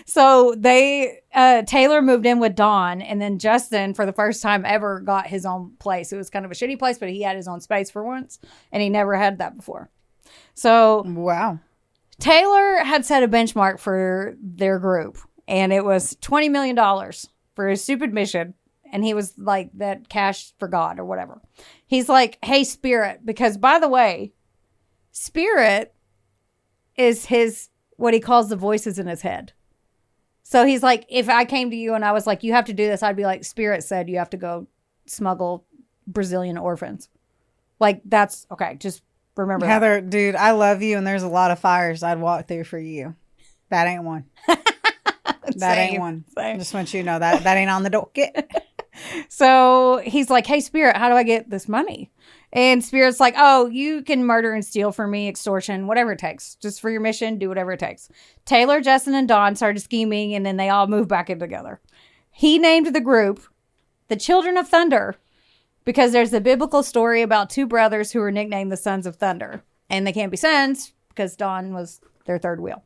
So Taylor moved in with Dawn, and then Justin, for the first time ever, got his own place. It was kind of a shitty place, but he had his own space for once, and he never had that before. So wow. Taylor had set a benchmark for their group, and it was $20 million for his stupid mission. And he was like, that cash for God or whatever. He's like, hey, Spirit, because by the way, Spirit is what he calls the voices in his head. So he's like, if I came to you and I was like, you have to do this, I'd be like, Spirit said you have to go smuggle Brazilian orphans. Like, that's okay. Just remember Heather, dude, I love you, and there's a lot of fires I'd walk through for you. That ain't one. That ain't one. I just want you to know that ain't on the docket. So he's like, hey, Spirit, how do I get this money? And Spirit's like, oh, you can murder and steal for me, extortion, whatever it takes. Just for your mission, do whatever it takes. Taylor, Justin, and Dawn started scheming, and then they all moved back in together. He named the group the Children of Thunder because there's a biblical story about two brothers who were nicknamed the Sons of Thunder. And they can't be sons because Dawn was their third wheel.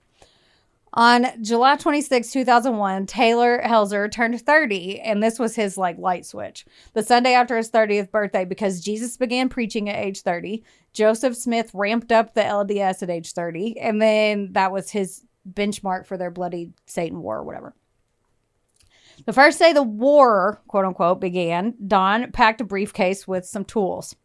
On July 26, 2001, Taylor Helzer turned 30, and this was his light switch. The Sunday after his 30th birthday, because Jesus began preaching at age 30, Joseph Smith ramped up the LDS at age 30, and then that was his benchmark for their bloody Satan war or whatever. The first day the war, quote unquote, began, Dawn packed a briefcase with some tools.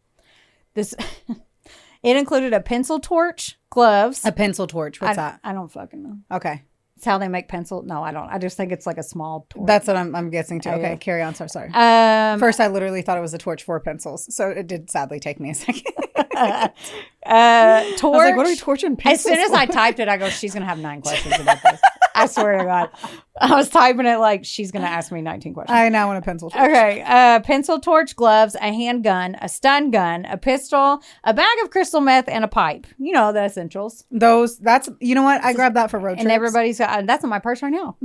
It included a pencil torch, gloves. A pencil torch. What's that? I don't fucking know. Okay. It's how they make pencil. No, I don't. I just think it's like a small torch. That's what I'm guessing too. Okay, carry on. So sorry. First, I literally thought it was a torch for pencils. So it did sadly take me a second. Torch. I was like, what are we torching pencils As soon as I typed it, I go, she's going to have 9 questions about this. I swear to God. I was typing it like she's going to ask me 19 questions. I now want a pencil torch. Okay. Pencil torch, gloves, a handgun, a stun gun, a pistol, a bag of crystal meth, and a pipe. You know, the essentials. You know what? I grabbed that for road trips. And everybody's got, that's in my purse right now.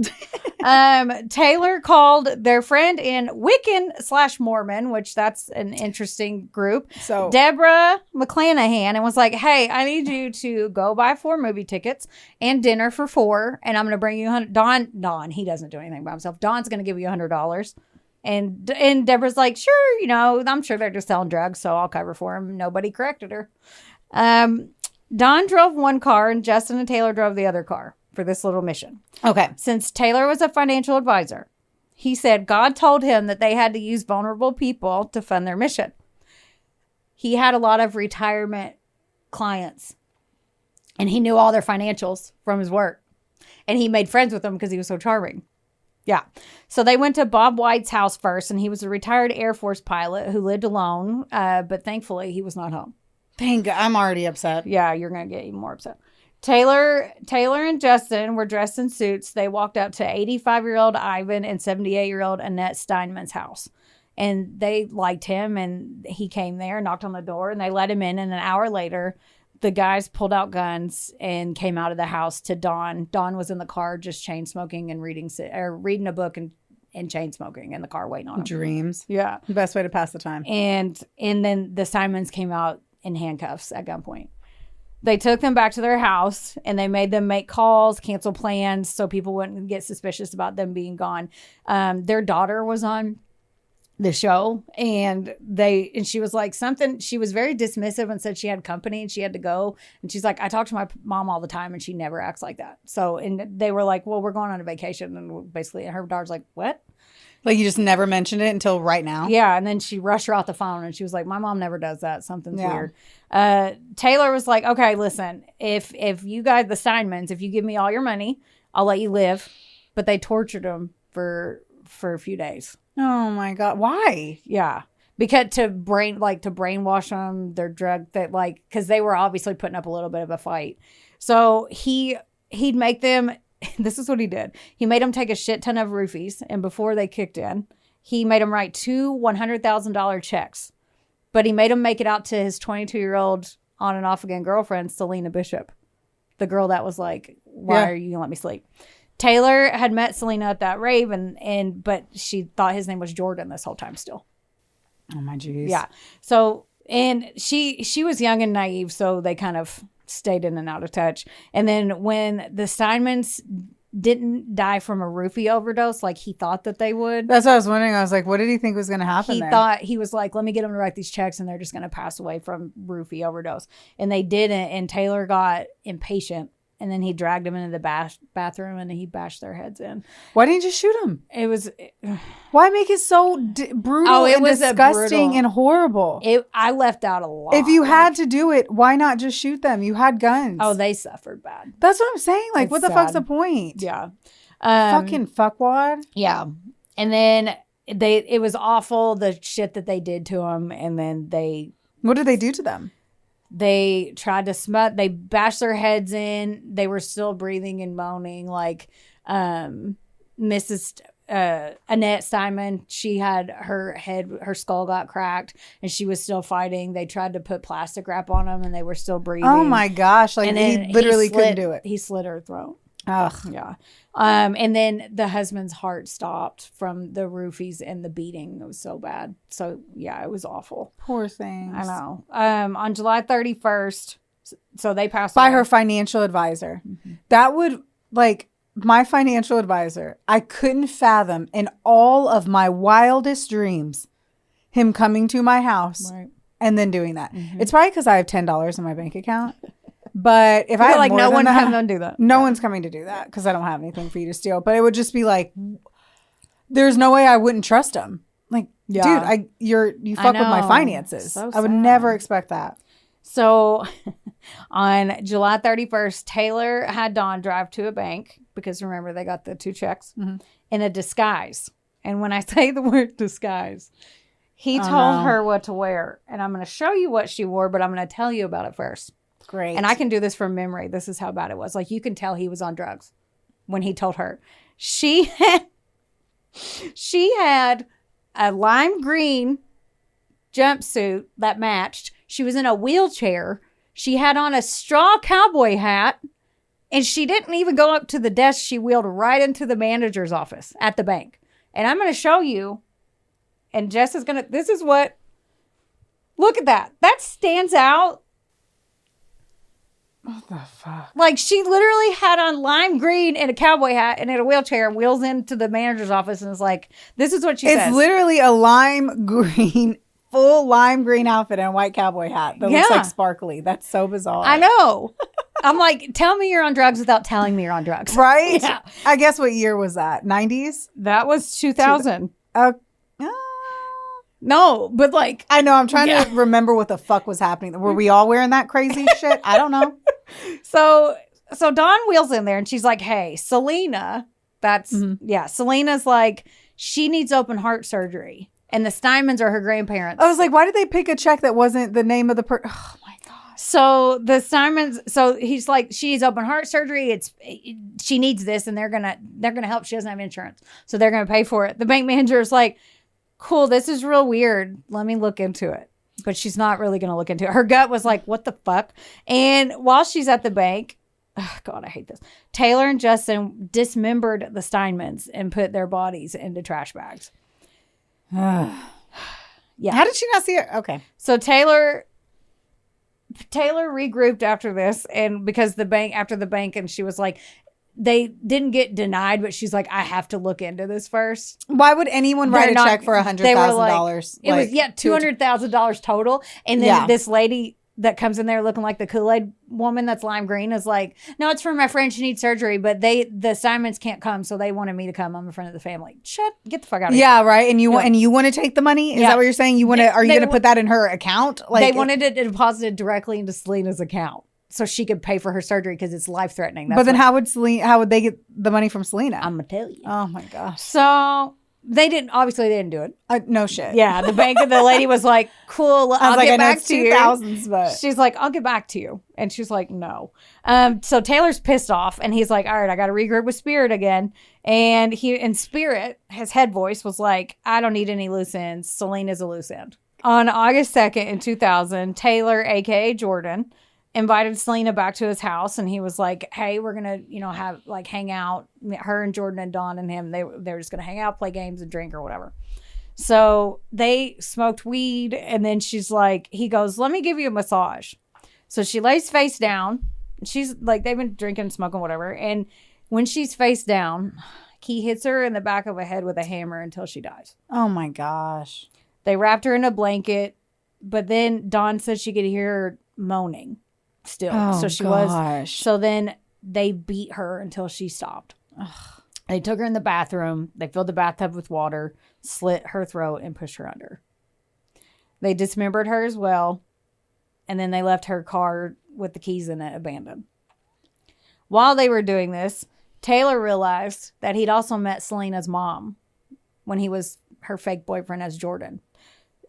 Taylor called their friend in Wiccan/Mormon, which that's an interesting group. So Deborah McClanahan, and was like, hey, I need you to go buy 4 movie tickets and dinner for 4. And I'm going to bring you Dawn, he doesn't do anything by himself. Dawn's going to give you $100. And Deborah's like, sure, I'm sure they're just selling drugs, so I'll cover for him. Nobody corrected her. Dawn drove one car and Justin and Taylor drove the other car for this little mission. Okay. Since Taylor was a financial advisor, he said God told him that they had to use vulnerable people to fund their mission. He had a lot of retirement clients and he knew all their financials from his work. And he made friends with them because he was so charming. Yeah. So they went to Bob White's house first, and he was a retired Air Force pilot who lived alone. But thankfully, he was not home. Dang, I'm already upset. Yeah, you're going to get even more upset. Taylor and Justin were dressed in suits. They walked up to 85-year-old Ivan and 78-year-old Annette Steinman's house. And they liked him, and he came there, knocked on the door, and they let him in. And an hour later, the guys pulled out guns and came out of the house to Dawn. Dawn was in the car just chain smoking and reading a book and chain smoking in the car waiting on him. Dreams. Yeah. The best way to pass the time. And then the Simons came out in handcuffs at gunpoint. They took them back to their house and they made them make calls, cancel plans so people wouldn't get suspicious about them being gone. Their daughter was on the show and she was like she was very dismissive and said she had company and she had to go, and she's like, I talk to my mom all the time and she never acts like that. So, and they were like, well, we're going on a vacation, and basically her daughter's like, what? Like, you just never mentioned it until right now? Yeah. And then she rushed her off the phone and she was like, my mom never does that. Something's weird. Taylor was like, okay, listen, if you guys, the Steinmans, if you give me all your money, I'll let you live. But they tortured him for a few days. Oh my God. Why? Yeah. Because to brainwash them, their drug because they were obviously putting up a little bit of a fight. So he'd make them, this is what he did. He made them take a shit ton of roofies. And before they kicked in, he made them write 2 $100,000 checks. But he made them make it out to his 22-year-old on and off again girlfriend, Selena Bishop. The girl that was like, why are you going to let me sleep? Taylor had met Selena at that rave, but she thought his name was Jordan this whole time still. Oh my jeez. Yeah. So, and she was young and naive, so they kind of stayed in and out of touch. And then when the Steinmans didn't die from a roofie overdose like he thought that they would. That's what I was wondering. I was like, what did he think was going to happen there? He thought, he was like, let me get them to write these checks and they're just going to pass away from roofie overdose. And they didn't. And Taylor got impatient. And then he dragged them into the bathroom and he bashed their heads in. Why didn't you just shoot him? It was... Why make it so brutal and disgusting and horrible? I left out a lot. If you had to do it, why not just shoot them? You had guns. Oh, they suffered bad. That's what I'm saying. Like, what the fuck's the point? Yeah. Fucking fuckwad. Yeah. And then it was awful, the shit that they did to them. And then What did they do to them? They tried to they bashed their heads in. They were still breathing and moaning. Like Mrs. Annette Steinman, she had her skull got cracked and she was still fighting. They tried to put plastic wrap on them and they were still breathing. Oh my gosh. Like, he literally couldn't do it. He slit her throat. Ugh. Yeah. And then the husband's heart stopped from the roofies and the beating. It was so bad. So yeah, it was awful. Poor things. I know. On July 31st, so they passed by away. her financial advisor. That would, like, my financial advisor, I couldn't fathom in all of my wildest dreams him coming to my house and then doing that. It's probably because I have $10 in my bank account. But if I had like, more no than one that, can do that. No one's coming to do that because I don't have anything for you to steal. But it would just be like, there's no way I wouldn't trust him. Like, dude, you fuck with my finances. So I would sad. never expect that. So on July 31st, Taylor had Dawn drive to a bank because remember they got the 2 checks in a disguise. And when I say the word disguise, he told her what to wear. And I'm going to show you what she wore, but I'm going to tell you about it first. Great. And I can do this from memory. This is how bad it was. Like, you can tell he was on drugs when he told her. She had a lime green jumpsuit that matched. She was in a wheelchair. She had on a straw cowboy hat. And she didn't even go up to the desk. She wheeled right into the manager's office at the bank. And I'm going to show you. And Jess is going to, this is what, look at that. That stands out. What the fuck? Like, she literally had on lime green and a cowboy hat and in a wheelchair and wheels into the manager's office and is like, this is what she says. It's literally a lime green, full lime green outfit and a white cowboy hat that looks like sparkly. That's so bizarre. I know. I'm like, tell me you're on drugs without telling me you're on drugs. Right? Yeah. I guess what year was that? 90s? That was 2000. No, but like, I know. I'm trying to remember what the fuck was happening. Were we all wearing that crazy shit? I don't know. So Dawn wheels in there and she's like, hey, Selena, Selena's like, she needs open heart surgery. And the Steinmans are her grandparents. I was like, why did they pick a check that wasn't the name of the person? Oh my God. So the Steinmans, so he's like, she needs open heart surgery. She needs this and they're going to help. She doesn't have insurance. So they're going to pay for it. The bank manager is like, cool, this is real weird. Let me look into it. But she's not really going to look into it. Her gut was like, what the fuck? And while she's at the bank, oh God, I hate this. Taylor and Justin dismembered the Steinmans and put their bodies into trash bags. Yeah. How did she not see it? Okay. So Taylor regrouped after this, and because after the bank, and she was like, they didn't get denied, but she's like, I have to look into this first. Why would anyone write a check for $100,000? It was $200,000 total, and then this lady that comes in there looking like the Kool-Aid woman that's lime green is like, no, it's for my friend. She needs surgery, but the Simons can't come, so they wanted me to come. I'm a friend of the family. Get the fuck out of here. Yeah, right. And you want to take the money? Is that what you're saying? Are you going to put that in her account? Like, they wanted it deposited directly into Selena's account so she could pay for her surgery because it's life threatening. But then how would they get the money from Selena? I'm gonna tell you. Oh my gosh. So they didn't do it. No shit. Yeah, the lady was like, cool, I'll get back to you. 2000s, but she's like, I'll get back to you. And she's like, no. So Taylor's pissed off and he's like, all right, I got to regroup with Spirit again. And Spirit, his head voice was like, I don't need any loose ends. Selena's a loose end. On August 2nd in 2000, Taylor, aka Jordan, invited Selena back to his house, and he was like, hey, we're gonna have like hang out. Her and Jordan and Dawn and him, they were just gonna hang out, play games and drink or whatever. So they smoked weed, and then he goes, let me give you a massage. So she lays face down. She's like, they've been drinking, smoking, whatever, and when she's face down, he hits her in the back of the head with a hammer until she dies. Oh my gosh. They wrapped her in a blanket, but then Dawn said she could hear her moaning still. So then they beat her until she stopped. Ugh. They took her in the bathroom. They filled the bathtub with water, slit her throat, and pushed her under. They dismembered her as well. And then they left her car with the keys in it abandoned. While they were doing this, Taylor realized that he'd also met Selena's mom when he was her fake boyfriend as Jordan.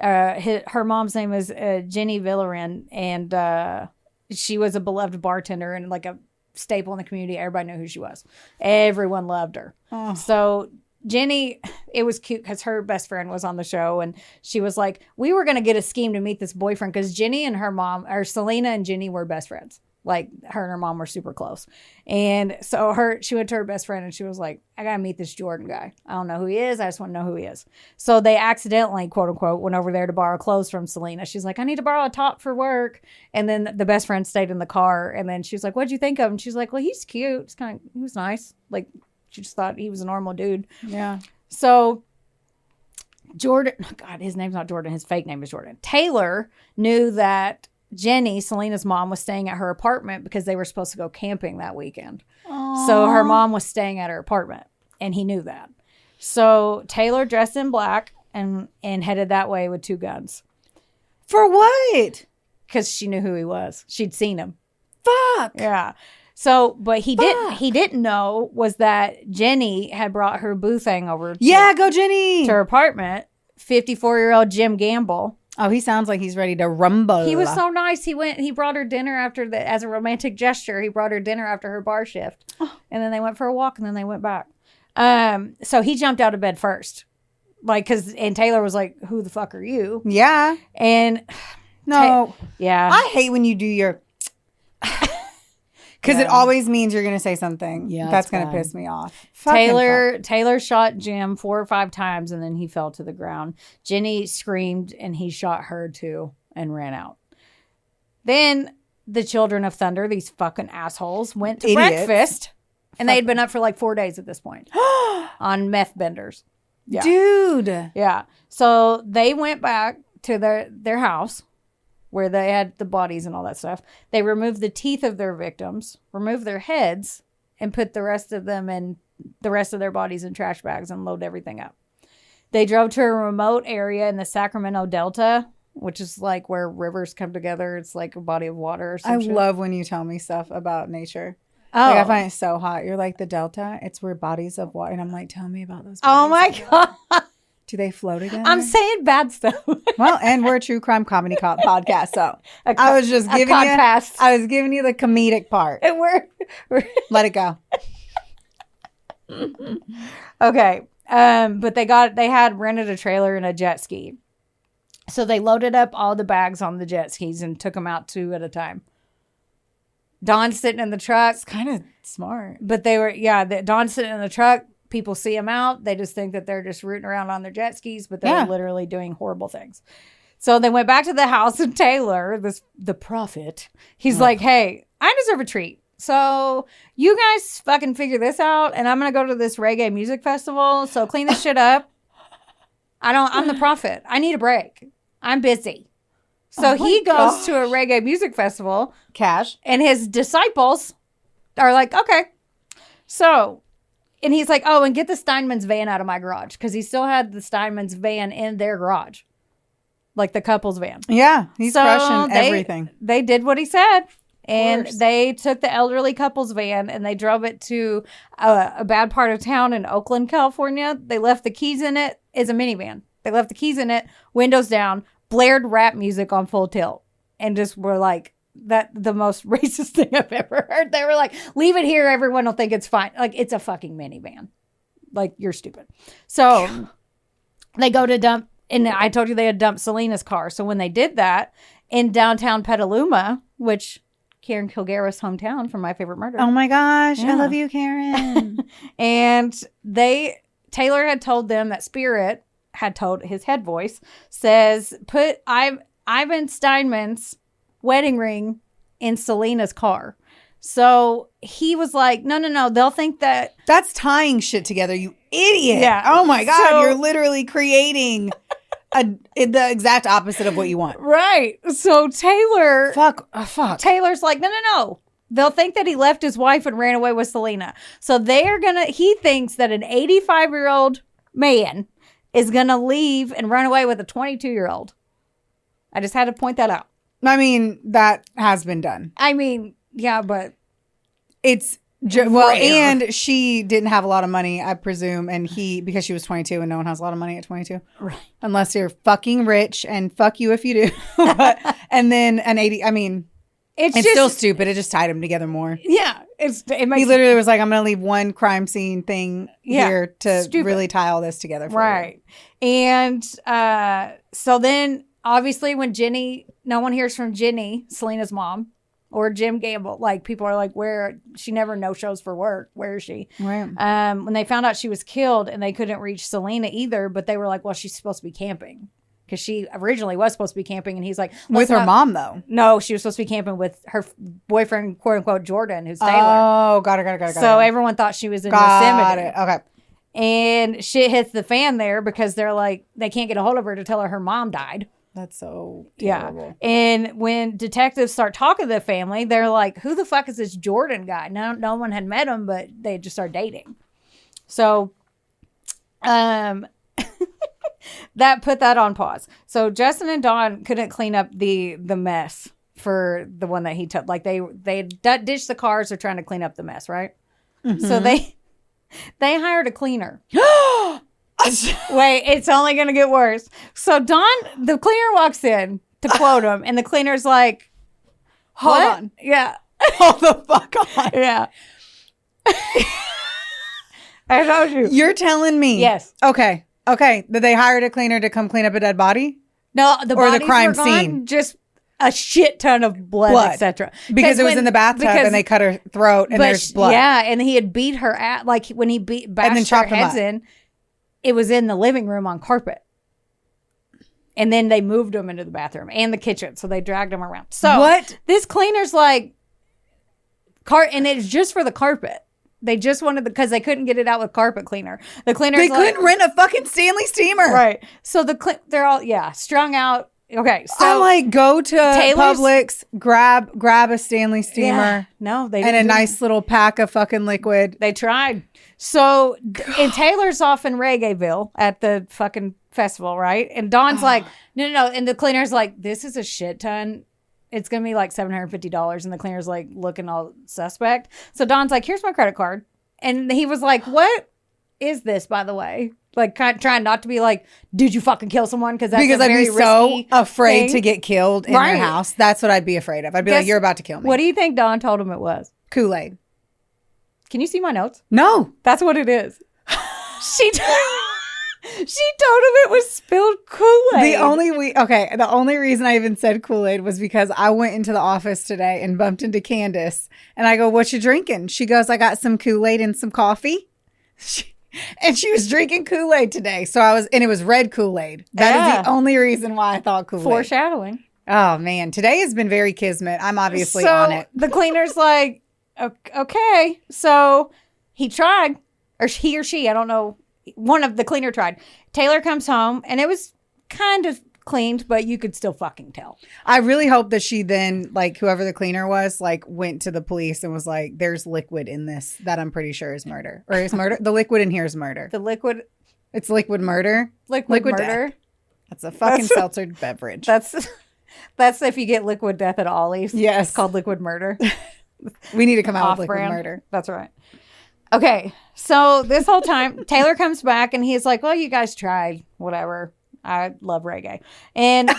Her mom's name was Jenny Villarin, and she was a beloved bartender and like a staple in the community. Everybody knew who she was. Everyone loved her. Oh. So Jenny, it was cute because her best friend was on the show, and she was like, we were going to get a scheme to meet this boyfriend because Jenny and her mom, or Selena and Jenny, were best friends. Like, her and her mom were super close. And so she went to her best friend and she was like, I got to meet this Jordan guy. I don't know who he is. I just want to know who he is. So they accidentally, quote unquote, went over there to borrow clothes from Selena. She's like, I need to borrow a top for work. And then the best friend stayed in the car. And then she was like, what'd you think of him? And she's like, well, he's cute. He was nice. Like, she just thought he was a normal dude. Yeah. So Jordan, God, his name's not Jordan. His fake name is Jordan. Taylor knew that Jenny, Selena's mom, was staying at her apartment because they were supposed to go camping that weekend. Aww. So her mom was staying at her apartment, and he knew that. So Taylor dressed in black and headed that way with 2 guns. For what? Because she knew who he was. She'd seen him. Fuck. Yeah. So, but he didn't know was that Jenny had brought her boo thing over. Go Jenny. To her apartment. 54-year-old Jim Gamble. Oh, he sounds like he's ready to rumble. He was so nice. He brought her dinner as a romantic gesture. He brought her dinner after her bar shift. Oh. And then they went for a walk and then they went back. So he jumped out of bed first. Like, and Taylor was like, who the fuck are you? Yeah. And no. Yeah. I hate when you do your, because it always means you're going to say something. Yeah. That's going to piss me off. Taylor shot Jim 4 or 5 times and then he fell to the ground. Jenny screamed and he shot her too and ran out. Then the Children of Thunder, these fucking assholes, went to breakfast and they had been up for like 4 days at this point on meth benders. Yeah. Dude. Yeah. So they went back to their house where they had the bodies and all that stuff. They removed the teeth of their victims, removed their heads, and put the rest of their bodies in trash bags and load everything up. They drove to a remote area in the Sacramento Delta, which is like where rivers come together. It's like a body of water or something. I love when you tell me stuff about nature. Oh. Like, I find it so hot. You're like, the Delta, it's where bodies of water. And I'm like, tell me about those bodies. Oh my God. Do they float again? I'm saying bad stuff. Well, and we're a true crime comedy podcast, so I was just giving you. I was giving you the comedic part. And we're let it go. Okay, but they had rented a trailer and a jet ski, so they loaded up all the bags on the jet skis and took them out 2 at a time. Dawn's sitting in the truck. It's kind of smart, but Dawn's sitting in the truck. People see them out. They just think that they're just rooting around on their jet skis, but they're literally doing horrible things. So they went back to the house and Taylor, the prophet, he's like, hey, I deserve a treat. So you guys fucking figure this out. And I'm going to go to this reggae music festival. So clean this shit up. I'm the prophet. I need a break. I'm busy. So he goes to a reggae music festival. Cash. And his disciples are like, okay. So... And he's like, oh, and get the Steinman's van out of my garage. Because he still had the Steinman's van in their garage. Like the couple's van. Yeah, he's crushing everything. They did what he said. And they took the elderly couple's van and they drove it to a bad part of town in Oakland, California. They left the keys in it. It's a minivan. They left the keys in it, windows down, blared rap music on full tilt. And just were like, that the most racist thing I've ever heard. They were like, leave it here. Everyone will think it's fine. Like, it's a fucking minivan. Like, you're stupid. So they go to dump, and I told you they had dumped Selena's car. So when they did that in downtown Petaluma, which Karen Kilgariff's hometown from My Favorite Murder. Oh my gosh. Yeah. I love you, Karen. And Taylor had told them that Spirit had told his head voice says, put Ivan Steinman's wedding ring in Selena's car. So he was like, no. They'll think that... That's tying shit together, you idiot. Yeah. Oh my God. So, you're literally creating the exact opposite of what you want. Right. So Taylor... Fuck. Taylor's like, no. They'll think that he left his wife and ran away with Selena. So he thinks that an 85-year-old man is going to leave and run away with a 22-year-old. I just had to point that out. I mean, that has been done. I mean, yeah, but it's and she didn't have a lot of money, I presume, and because she was 22 and no one has a lot of money at 22. Right. Unless you're fucking rich, and fuck you if you do. And then an 80, I mean, it's still stupid. It just tied them together more. Yeah. He literally was like, I'm going to leave one crime scene thing here to really tie all this together for you. And so then obviously when no one hears from Jenny, Selena's mom, or Jim Gamble. Like, people are like, where? She never no-shows for work. Where is she? Right. When they found out she was killed, and they couldn't reach Selena either, but they were like, well, she's supposed to be camping. Because she originally was supposed to be camping, and he's like... With her mom, though. No, she was supposed to be camping with her boyfriend, quote-unquote, Jordan, who's Taylor. Oh, got it. So everyone thought she was in Got Yosemite. it. Okay. And shit hits the fan there because they're like, they can't get a hold of her to tell her mom died. That's so terrible. Yeah. And when detectives start talking to the family, they're like, who the fuck is this Jordan guy? No one had met him, but they just started dating. So, that put that on pause. So Justin and Dawn couldn't clean up the mess for the one that he took. Like, they ditched the cars. They're trying to clean up the mess, right? Mm-hmm. So they hired a cleaner. Wait, it's only going to get worse. So the cleaner walks in, to quote him, and the cleaner's like, Hold on. Yeah. Hold the fuck on. Yeah. I told you. You're telling me. Yes. Okay. That they hired a cleaner to come clean up a dead body? No, the or bodies the crime were gone, scene. Just a shit ton of blood. etc. Because it was in the bathtub and they cut her throat and there's blood. Yeah, and he had beat her at, like, when he bashed her heads in, it was in the living room on carpet. And then they moved him into the bathroom and the kitchen. So they dragged him around. So what? This cleaner's like, and it's just for the carpet. They just wanted because they couldn't get it out with carpet cleaner. The cleaner couldn't rent a fucking Stanley steamer, right? So they're all strung out. Okay, so I'm like, go to Publix, grab a Stanley steamer. Yeah, no, they didn't and a nice little pack of fucking liquid. They tried. So and Taylor's off in Reggaeville at the fucking festival, right? And Dawn's like, no, and the cleaner's like, this is a shit ton. It's going to be like $750. And the cleaner's like looking all suspect. So Dawn's like, here's my credit card. And he was like, what is this, by the way? Like, trying not to be like, did you fucking kill someone? Because I'd be so afraid to get killed in your house. That's what I'd be afraid of. I'd be like, you're about to kill me. What do you think Dawn told him it was? Kool-Aid. Can you see my notes? No. That's what it is. She told him it was spilled Kool-Aid. The only reason I even said Kool-Aid was because I went into the office today and bumped into Candace. And I go, what you drinking? She goes, I got some Kool-Aid and some coffee. And she was drinking Kool-Aid today. And it was red Kool-Aid. That is the only reason why I thought Kool-Aid. Foreshadowing. Oh, man. Today has been very kismet. I'm obviously on it. The cleaner's like, okay. So he tried, or he or she, I don't know. One of the cleaner tried. Taylor comes home, and it was kind of cleaned, but you could still fucking tell. I really hope that she then, like, whoever the cleaner was, like, went to the police and was like, there's liquid in this that I'm pretty sure is murder. Or is murder? The liquid in here is murder. It's liquid murder. Liquid murder. Death. That's a fucking seltzered beverage. That's if you get liquid death at Ollie's. Yes. It's called liquid murder. We need to come out with liquid murder. That's right. Okay, so this whole time, Taylor comes back and he's like, well, you guys tried, whatever. I love reggae. And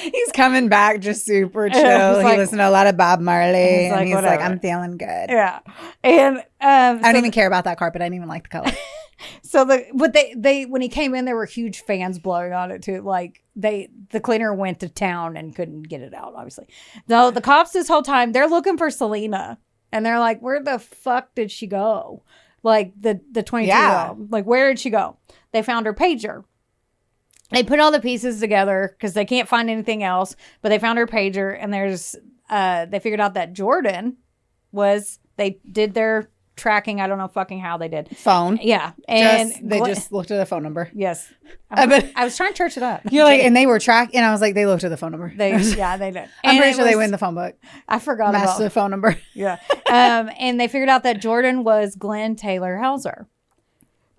he's coming back just super chill. He listened to a lot of Bob Marley. And he's like, I'm feeling good. Yeah. And I don't even care about that carpet. I didn't even like the color. So they when he came in, there were huge fans blowing on it too. Like the cleaner went to town and couldn't get it out, obviously. So the cops this whole time, they're looking for Selena. And they're like, where the fuck did she go? Like the 22-year-old. Like, where did she go? They found her pager. They put all the pieces together because they can't find anything else. But they found her pager. And they figured out that Jordan they did their tracking. I don't know fucking how they did. Phone. Yeah. And they just looked at a phone number. Yes. I was trying to church it up. You're like, and they were tracking. And I was like, they looked at the phone number. They did. I'm pretty sure they win the phone book. I forgot about the phone number. Yeah. And they figured out that Jordan was Glen Taylor Helzer.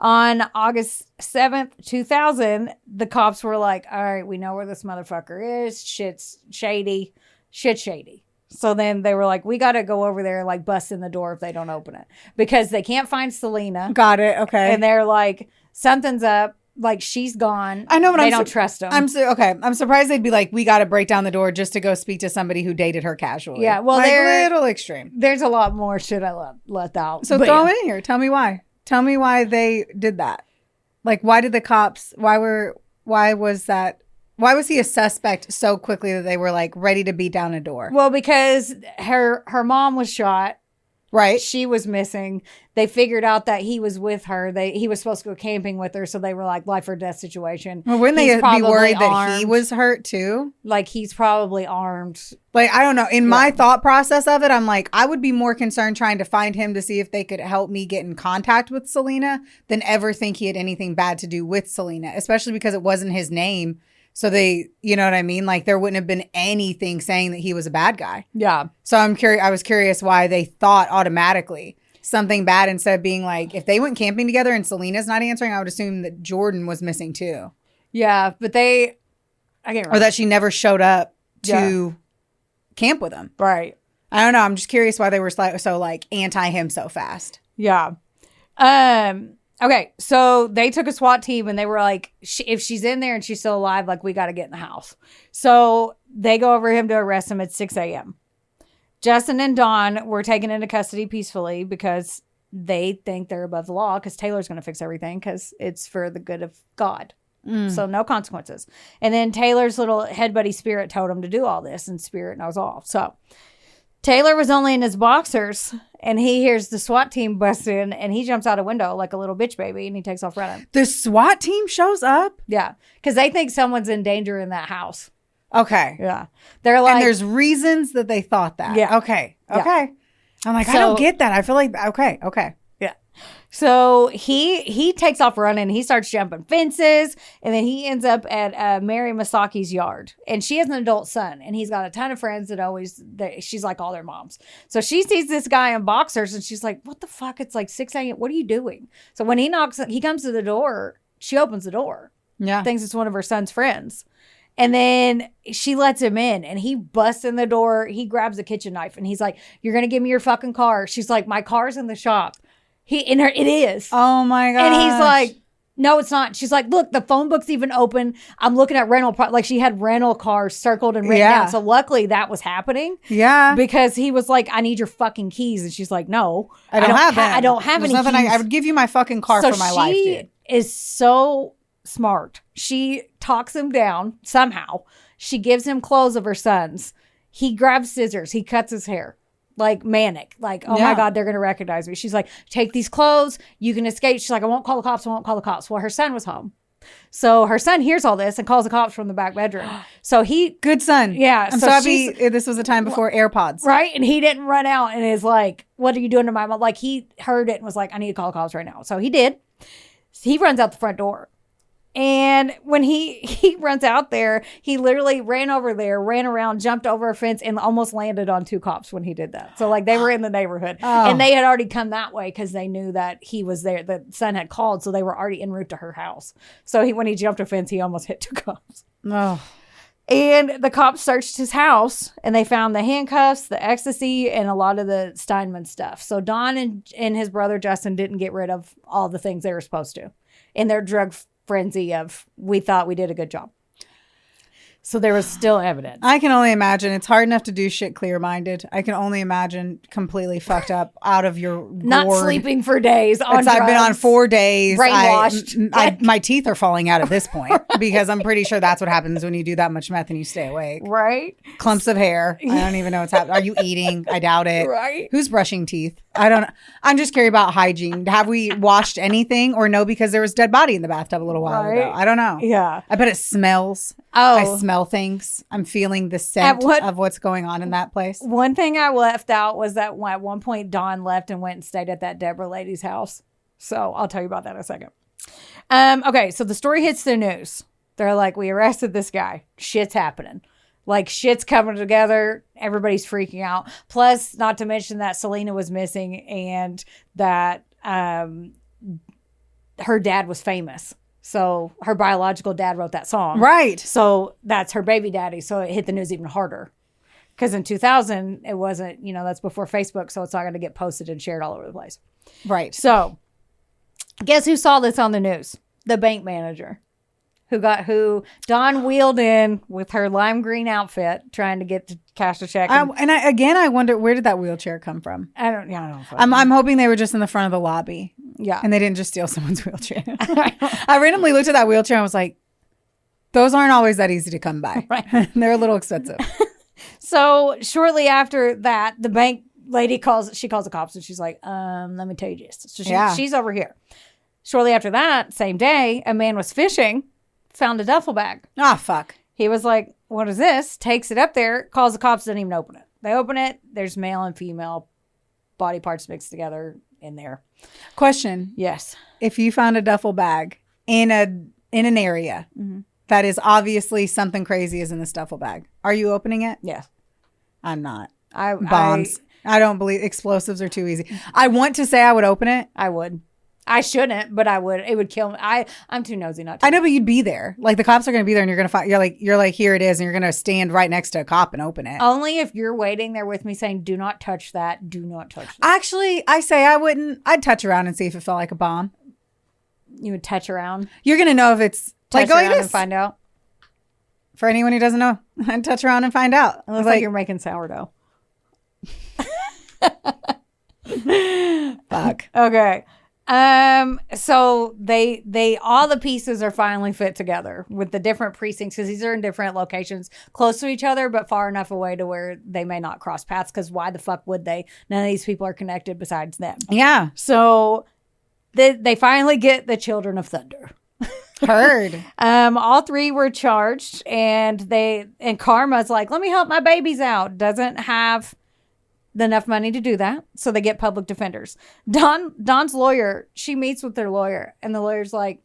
On August 7th, 2000, the cops were like, all right, we know where this motherfucker is. Shit's shady. Shit's shady. So then they were like, we got to go over there and like bust in the door if they don't open it. Because they can't find Selena. Got it. Okay. And they're like, something's up. Like, she's gone. I know, but they don't trust them. I'm surprised they'd be like, we got to break down the door just to go speak to somebody who dated her casually. Yeah, well, like, a little extreme. There's a lot more shit I left out. So throw it in here. Tell me why. Tell me why they did that. Like, why did the cops? Why was that Why was he a suspect so quickly that they were like ready to beat down a door? Well, because her mom was shot. Right. She was missing. They figured out that he was with her. He was supposed to go camping with her, so they were like life or death situation. Well, wouldn't He's they be worried armed. that he was hurt too? Like, he's probably armed. Like, I don't know. In my thought process of it, I'm like, I would be more concerned trying to find him to see if they could help me get in contact with Selena than ever think he had anything bad to do with Selena, especially because it wasn't his name. So they, you know what I mean? Like, there wouldn't have been anything saying that he was a bad guy. Yeah. So I'm curious. I was curious why they thought automatically something bad instead of being like, if they went camping together and Selena's not answering, I would assume that Jordan was missing too. Yeah, but I can't remember. Or that she never showed up to camp with him. Right. I don't know. I'm just curious why they were so like anti him so fast. Yeah. Okay, so they took a SWAT team and they were like, if she's in there and she's still alive, like, we got to get in the house. So they go over him to arrest him at 6 a.m. Justin and Dawn were taken into custody peacefully because they think they're above the law because Taylor's going to fix everything because it's for the good of God. So no consequences. And then Taylor's little head buddy Spirit told him to do all this, and Spirit knows all. So Taylor was only in his boxers, and he hears the SWAT team bust in, and he jumps out a window like a little bitch baby, and he takes off running. The SWAT team shows up? Yeah, because they think someone's in danger in that house. Okay. Yeah. They're like... And there's reasons that they thought that. Yeah. Okay. Yeah. I'm like, I don't get that. I feel like, okay. Yeah. So he takes off running. He starts jumping fences, and then he ends up at Mary Masaki's yard. And she has an adult son, and he's got a ton of friends she's like all their moms. So she sees this guy in boxers, and she's like, what the fuck? It's like 6 a.m. What are you doing? So when he comes to the door, she opens the door. Yeah. Thinks it's one of her son's friends. And then she lets him in, and he busts in the door. He grabs a kitchen knife, and he's like, you're going to give me your fucking car. She's like, my car's in the shop. It is. Oh my God. And he's like, no, it's not. She's like, look, the phone book's even open. I'm looking at like she had rental cars circled and written down. So luckily that was happening. Yeah. Because he was like, I need your fucking keys. And she's like, no, I don't have them. I don't have There's any keys. I would give you my fucking car for my life, dude. She is so smart. She talks him down somehow. She gives him clothes of her son's. He grabs scissors. He cuts his hair. Like manic, like, oh my God, they're going to recognize me. She's like, take these clothes. You can escape. She's like, I won't call the cops. Well, her son was home. So her son hears all this and calls the cops from the back bedroom. So good son. Yeah. I'm so happy this was a time before AirPods. Right. And he didn't run out and is like, what are you doing to my mom? Like, he heard it and was like, I need to call the cops right now. So he did. He runs out the front door. And when he runs out there, he literally ran over there, ran around, jumped over a fence, and almost landed on 2 cops when he did that. So, like, they were in the neighborhood. And they had already come that way because they knew that he was there. The son had called, so they were already en route to her house. So when he jumped a fence, he almost hit 2 cops. Oh. And the cops searched his house, and they found the handcuffs, the ecstasy, and a lot of the Steinman stuff. So Don and his brother Justin didn't get rid of all the things they were supposed to in their drug frenzy of, we thought we did a good job. So there was still evidence. I can only imagine. It's hard enough to do shit clear-minded. I can only imagine completely fucked up out of your Not gourd. Sleeping for days on drugs. I've been on 4 days. Brainwashed. My teeth are falling out at this point because I'm pretty sure that's what happens when you do that much meth and you stay awake. Right? Clumps of hair. I don't even know what's happening. Are you eating? I doubt it. Right. Who's brushing teeth? I don't know. I'm just curious about hygiene. Have we washed anything or no? Because there was dead body in the bathtub a little while ago. I don't know. Yeah. I bet it smells. Oh. I smell things. I'm feeling the scent of what's going on in that place. One thing I left out was that at one point Dawn left and went and stayed at that Deborah lady's house. So I'll tell you about that in a second. Okay, so the story hits the news. They're like, we arrested this guy. Shit's happening. Like, shit's coming together. Everybody's freaking out. Plus, not to mention that Selena was missing and that her dad was famous. So her biological dad wrote that song. Right. So that's her baby daddy. So it hit the news even harder. Because in 2000, it wasn't, that's before Facebook. So it's not going to get posted and shared all over the place. Right. So guess who saw this on the news? The bank manager who Dawn wheeled in with her lime green outfit trying to get to cash a check. I wonder, where did that wheelchair come from? I don't know. I'm hoping they were just in the front of the lobby. Yeah. And they didn't just steal someone's wheelchair. I randomly looked at that wheelchair and was like, Those aren't always that easy to come by. Right. They're a little expensive. So shortly after that, the bank lady calls the cops and she's like, let me tell you this. So she's over here. Shortly after that, same day, a man was fishing, found a duffel bag. Ah, fuck. He was like, what is this? Takes it up there, calls the cops, doesn't even open it. They open it. There's male and female body parts mixed together in there. Question. Yes. If you found a duffel bag in an area that is obviously something crazy is in this duffel bag, are you opening it? Yes. I'm not. Bombs. I don't believe explosives are too easy. I want to say I would open it. I would. I shouldn't, but I would. It would kill me. I'm too nosy not to. I know, but you'd be there. Like the cops are going to be there, and you're going to find. You're like, here it is, and you're going to stand right next to a cop and open it. Only if you're waiting there with me, saying, "Do not touch that. Do not touch that." Actually, I say I wouldn't. I'd touch around and see if it felt like a bomb. You would touch around. You're going to know if it's Touch like around this. and find out. For anyone who doesn't know, I'd touch around and find out. It looks like you're making sourdough. Fuck. Okay. So they all the pieces are finally fit together with the different precincts because these are in different locations close to each other, but far enough away to where they may not cross paths because why the fuck would they? None of these people are connected besides them. Yeah. So they finally get the Children of Thunder. Heard. All three were charged and Karma's like, let me help my babies out. Doesn't have enough money to do that. So they get public defenders. Dawn's lawyer, she meets with their lawyer and the lawyer's like,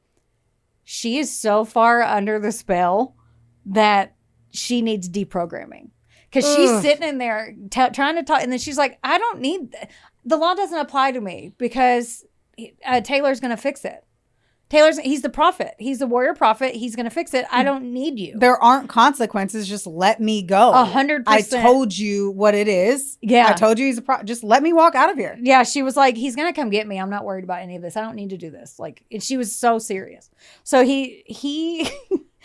she is so far under the spell that she needs deprogramming. Because she's sitting in there trying to talk. And then she's like, I don't need, the law doesn't apply to me because Taylor's going to fix it. He's the prophet. He's the warrior prophet. He's going to fix it. I don't need you. There aren't consequences. Just let me go. 100%. I told you what it is. Yeah. I told you he's a just let me walk out of here. Yeah. She was like, he's going to come get me. I'm not worried about any of this. I don't need to do this. Like, and she was so serious. So he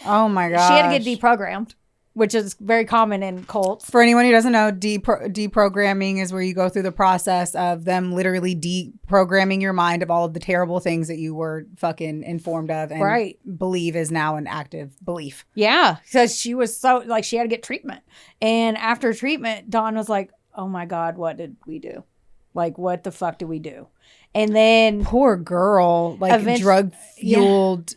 Oh my God. She had to get deprogrammed, which is very common in cults. For anyone who doesn't know, deprogramming is where you go through the process of them literally deprogramming your mind of all of the terrible things that you were fucking informed of and believe is now an active belief. Yeah. Because she was so, like, she had to get treatment. And after treatment, Dawn was like, oh my God, what did we do? Like, what the fuck did we do? And then... Poor girl. Like, drug-fueled...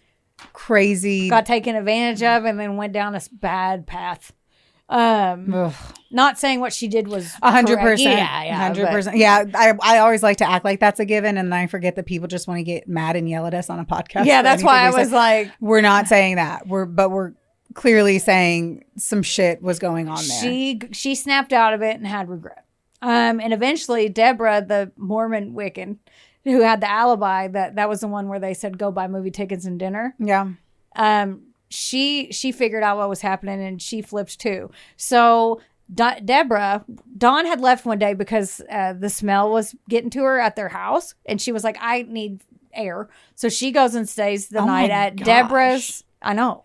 crazy, got taken advantage of and then went down a bad path. Not saying what she did was 100%. Yeah, 100%. Yeah, I always like to act like that's a given, and then I forget that people just want to get mad and yell at us on a podcast. Yeah, that's why I was like, we're not saying that. We're clearly saying some shit was going on there. She snapped out of it and had regret. And eventually Deborah, the Mormon Wiccan, who had the alibi, that was the one where they said go buy movie tickets and dinner. Yeah. She figured out what was happening and she flipped too. So Dawn had left one day because the smell was getting to her at their house, and she was like, I need air. So she goes and stays the night at Deborah's. I know.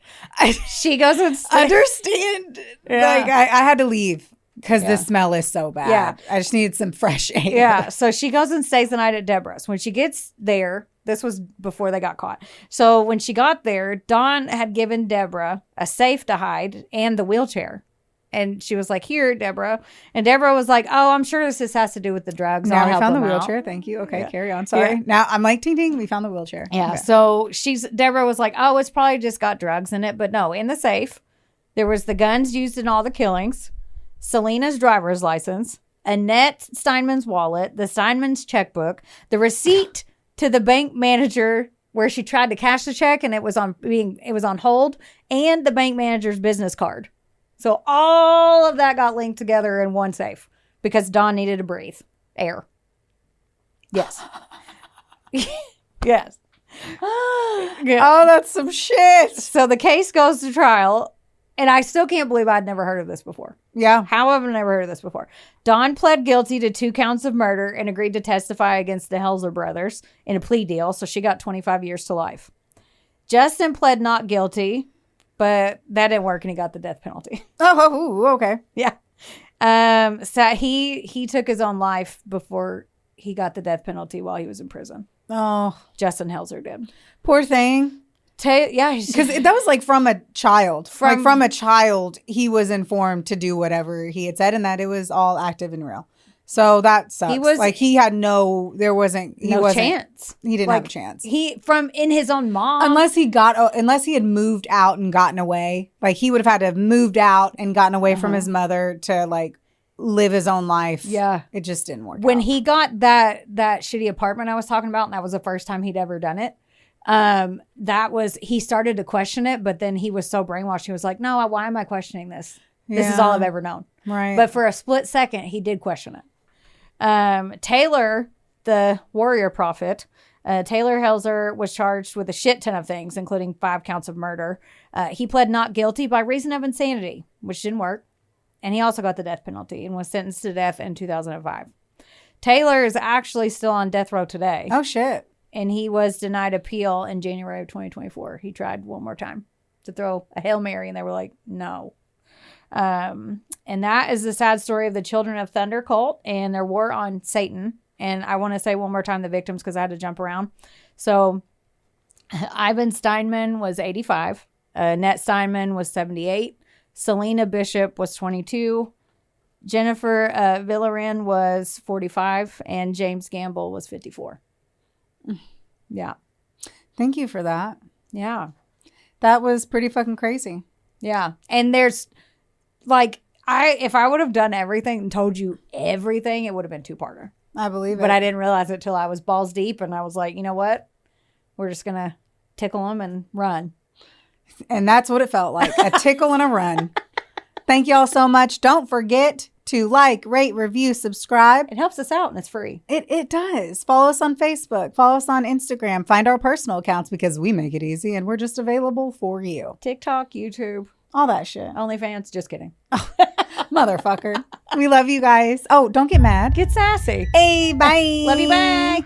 She goes and stays. Understand. Yeah. Like I had to leave. Because the smell is so bad. Yeah. I just needed some fresh air. Yeah. So she goes and stays the night at Deborah's. When she gets there, this was before they got caught. So when she got there, Dawn had given Deborah a safe to hide and the wheelchair. And she was like, here, Deborah. And Deborah was like, oh, I'm sure this has to do with the drugs. Now we found the wheelchair. Out. Thank you. Okay, carry on. Sorry. Yeah. Now I'm like, ting, ting, we found the wheelchair. Yeah. Okay. So Deborah was like, oh, it's probably just got drugs in it. But no, in the safe, there was the guns used in all the killings, Selena's driver's license, Annette Steinman's wallet, the Steinman's checkbook, the receipt to the bank manager where she tried to cash the check and it was on hold, and the bank manager's business card. So all of that got linked together in one safe because Dawn needed to breathe air. Yes. Yes. Oh, that's some shit. So the case goes to trial. And I still can't believe I'd never heard of this before. Yeah. How have I never heard of this before? Dawn pled guilty to 2 counts of murder and agreed to testify against the Helzer brothers in a plea deal. So she got 25 years to life. Justin pled not guilty, but that didn't work and he got the death penalty. Oh, okay. Yeah. So he took his own life before he got the death penalty while he was in prison. Oh. Justin Helzer did. Poor thing. Because that was like from a child. From a child, he was informed to do whatever he had said, and that it was all active and real. So that sucks. He had no chance. He didn't have a chance. In his own mom. Unless he had moved out and gotten away. Like he would have had to have moved out and gotten away from his mother to like live his own life. Yeah. It just didn't work out. When he got that shitty apartment I was talking about, and that was the first time he'd ever done it. He started to question it, but then he was so brainwashed. He was like, no, why am I questioning this? This is all I've ever known. Right. But for a split second, he did question it. Taylor, the warrior prophet, Taylor Helzer was charged with a shit ton of things, including 5 counts of murder. He pled not guilty by reason of insanity, which didn't work. And he also got the death penalty and was sentenced to death in 2005. Taylor is actually still on death row today. Oh, shit. And he was denied appeal in January of 2024. He tried one more time to throw a Hail Mary, and they were like, no. And that is the sad story of the Children of Thunder cult and their war on Satan. And I want to say one more time the victims because I had to jump around. So Ivan Steinman was 85. Annette Steinman was 78. Selena Bishop was 22. Jennifer Villarin was 45. And James Gamble was 54. Yeah. Thank you for that. Yeah. That was pretty fucking crazy. Yeah. And there's like, if I would have done everything and told you everything, it would have been 2-parter. I believe it. But I didn't realize it till I was balls deep, and I was like, you know what? We're just going to tickle them and run. And that's what it felt like. A tickle and a run. Thank y'all so much. Don't forget to like, rate, review, subscribe. It helps us out and it's free. It does. Follow us on Facebook. Follow us on Instagram. Find our personal accounts because we make it easy and we're just available for you. TikTok, YouTube. All that shit. OnlyFans. Just kidding. Motherfucker. We love you guys. Oh, don't get mad. Get sassy. Hey, bye. Love you. Bye.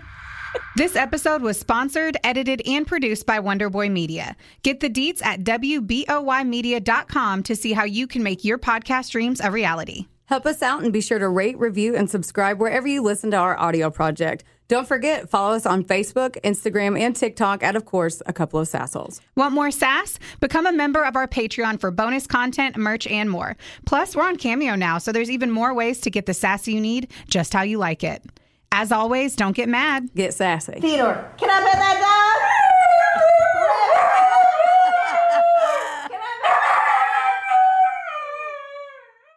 This episode was sponsored, edited, and produced by Wonderboy Media. Get the deets at WBOYmedia.com to see how you can make your podcast dreams a reality. Help us out and be sure to rate, review, and subscribe wherever you listen to our audio project. Don't forget, follow us on Facebook, Instagram, and TikTok at, of course, A Couple of Sassholes. Want more sass? Become a member of our Patreon for bonus content, merch, and more. Plus, we're on Cameo now, so there's even more ways to get the sass you need just how you like it. As always, don't get mad. Get sassy. Theodore, can I bet that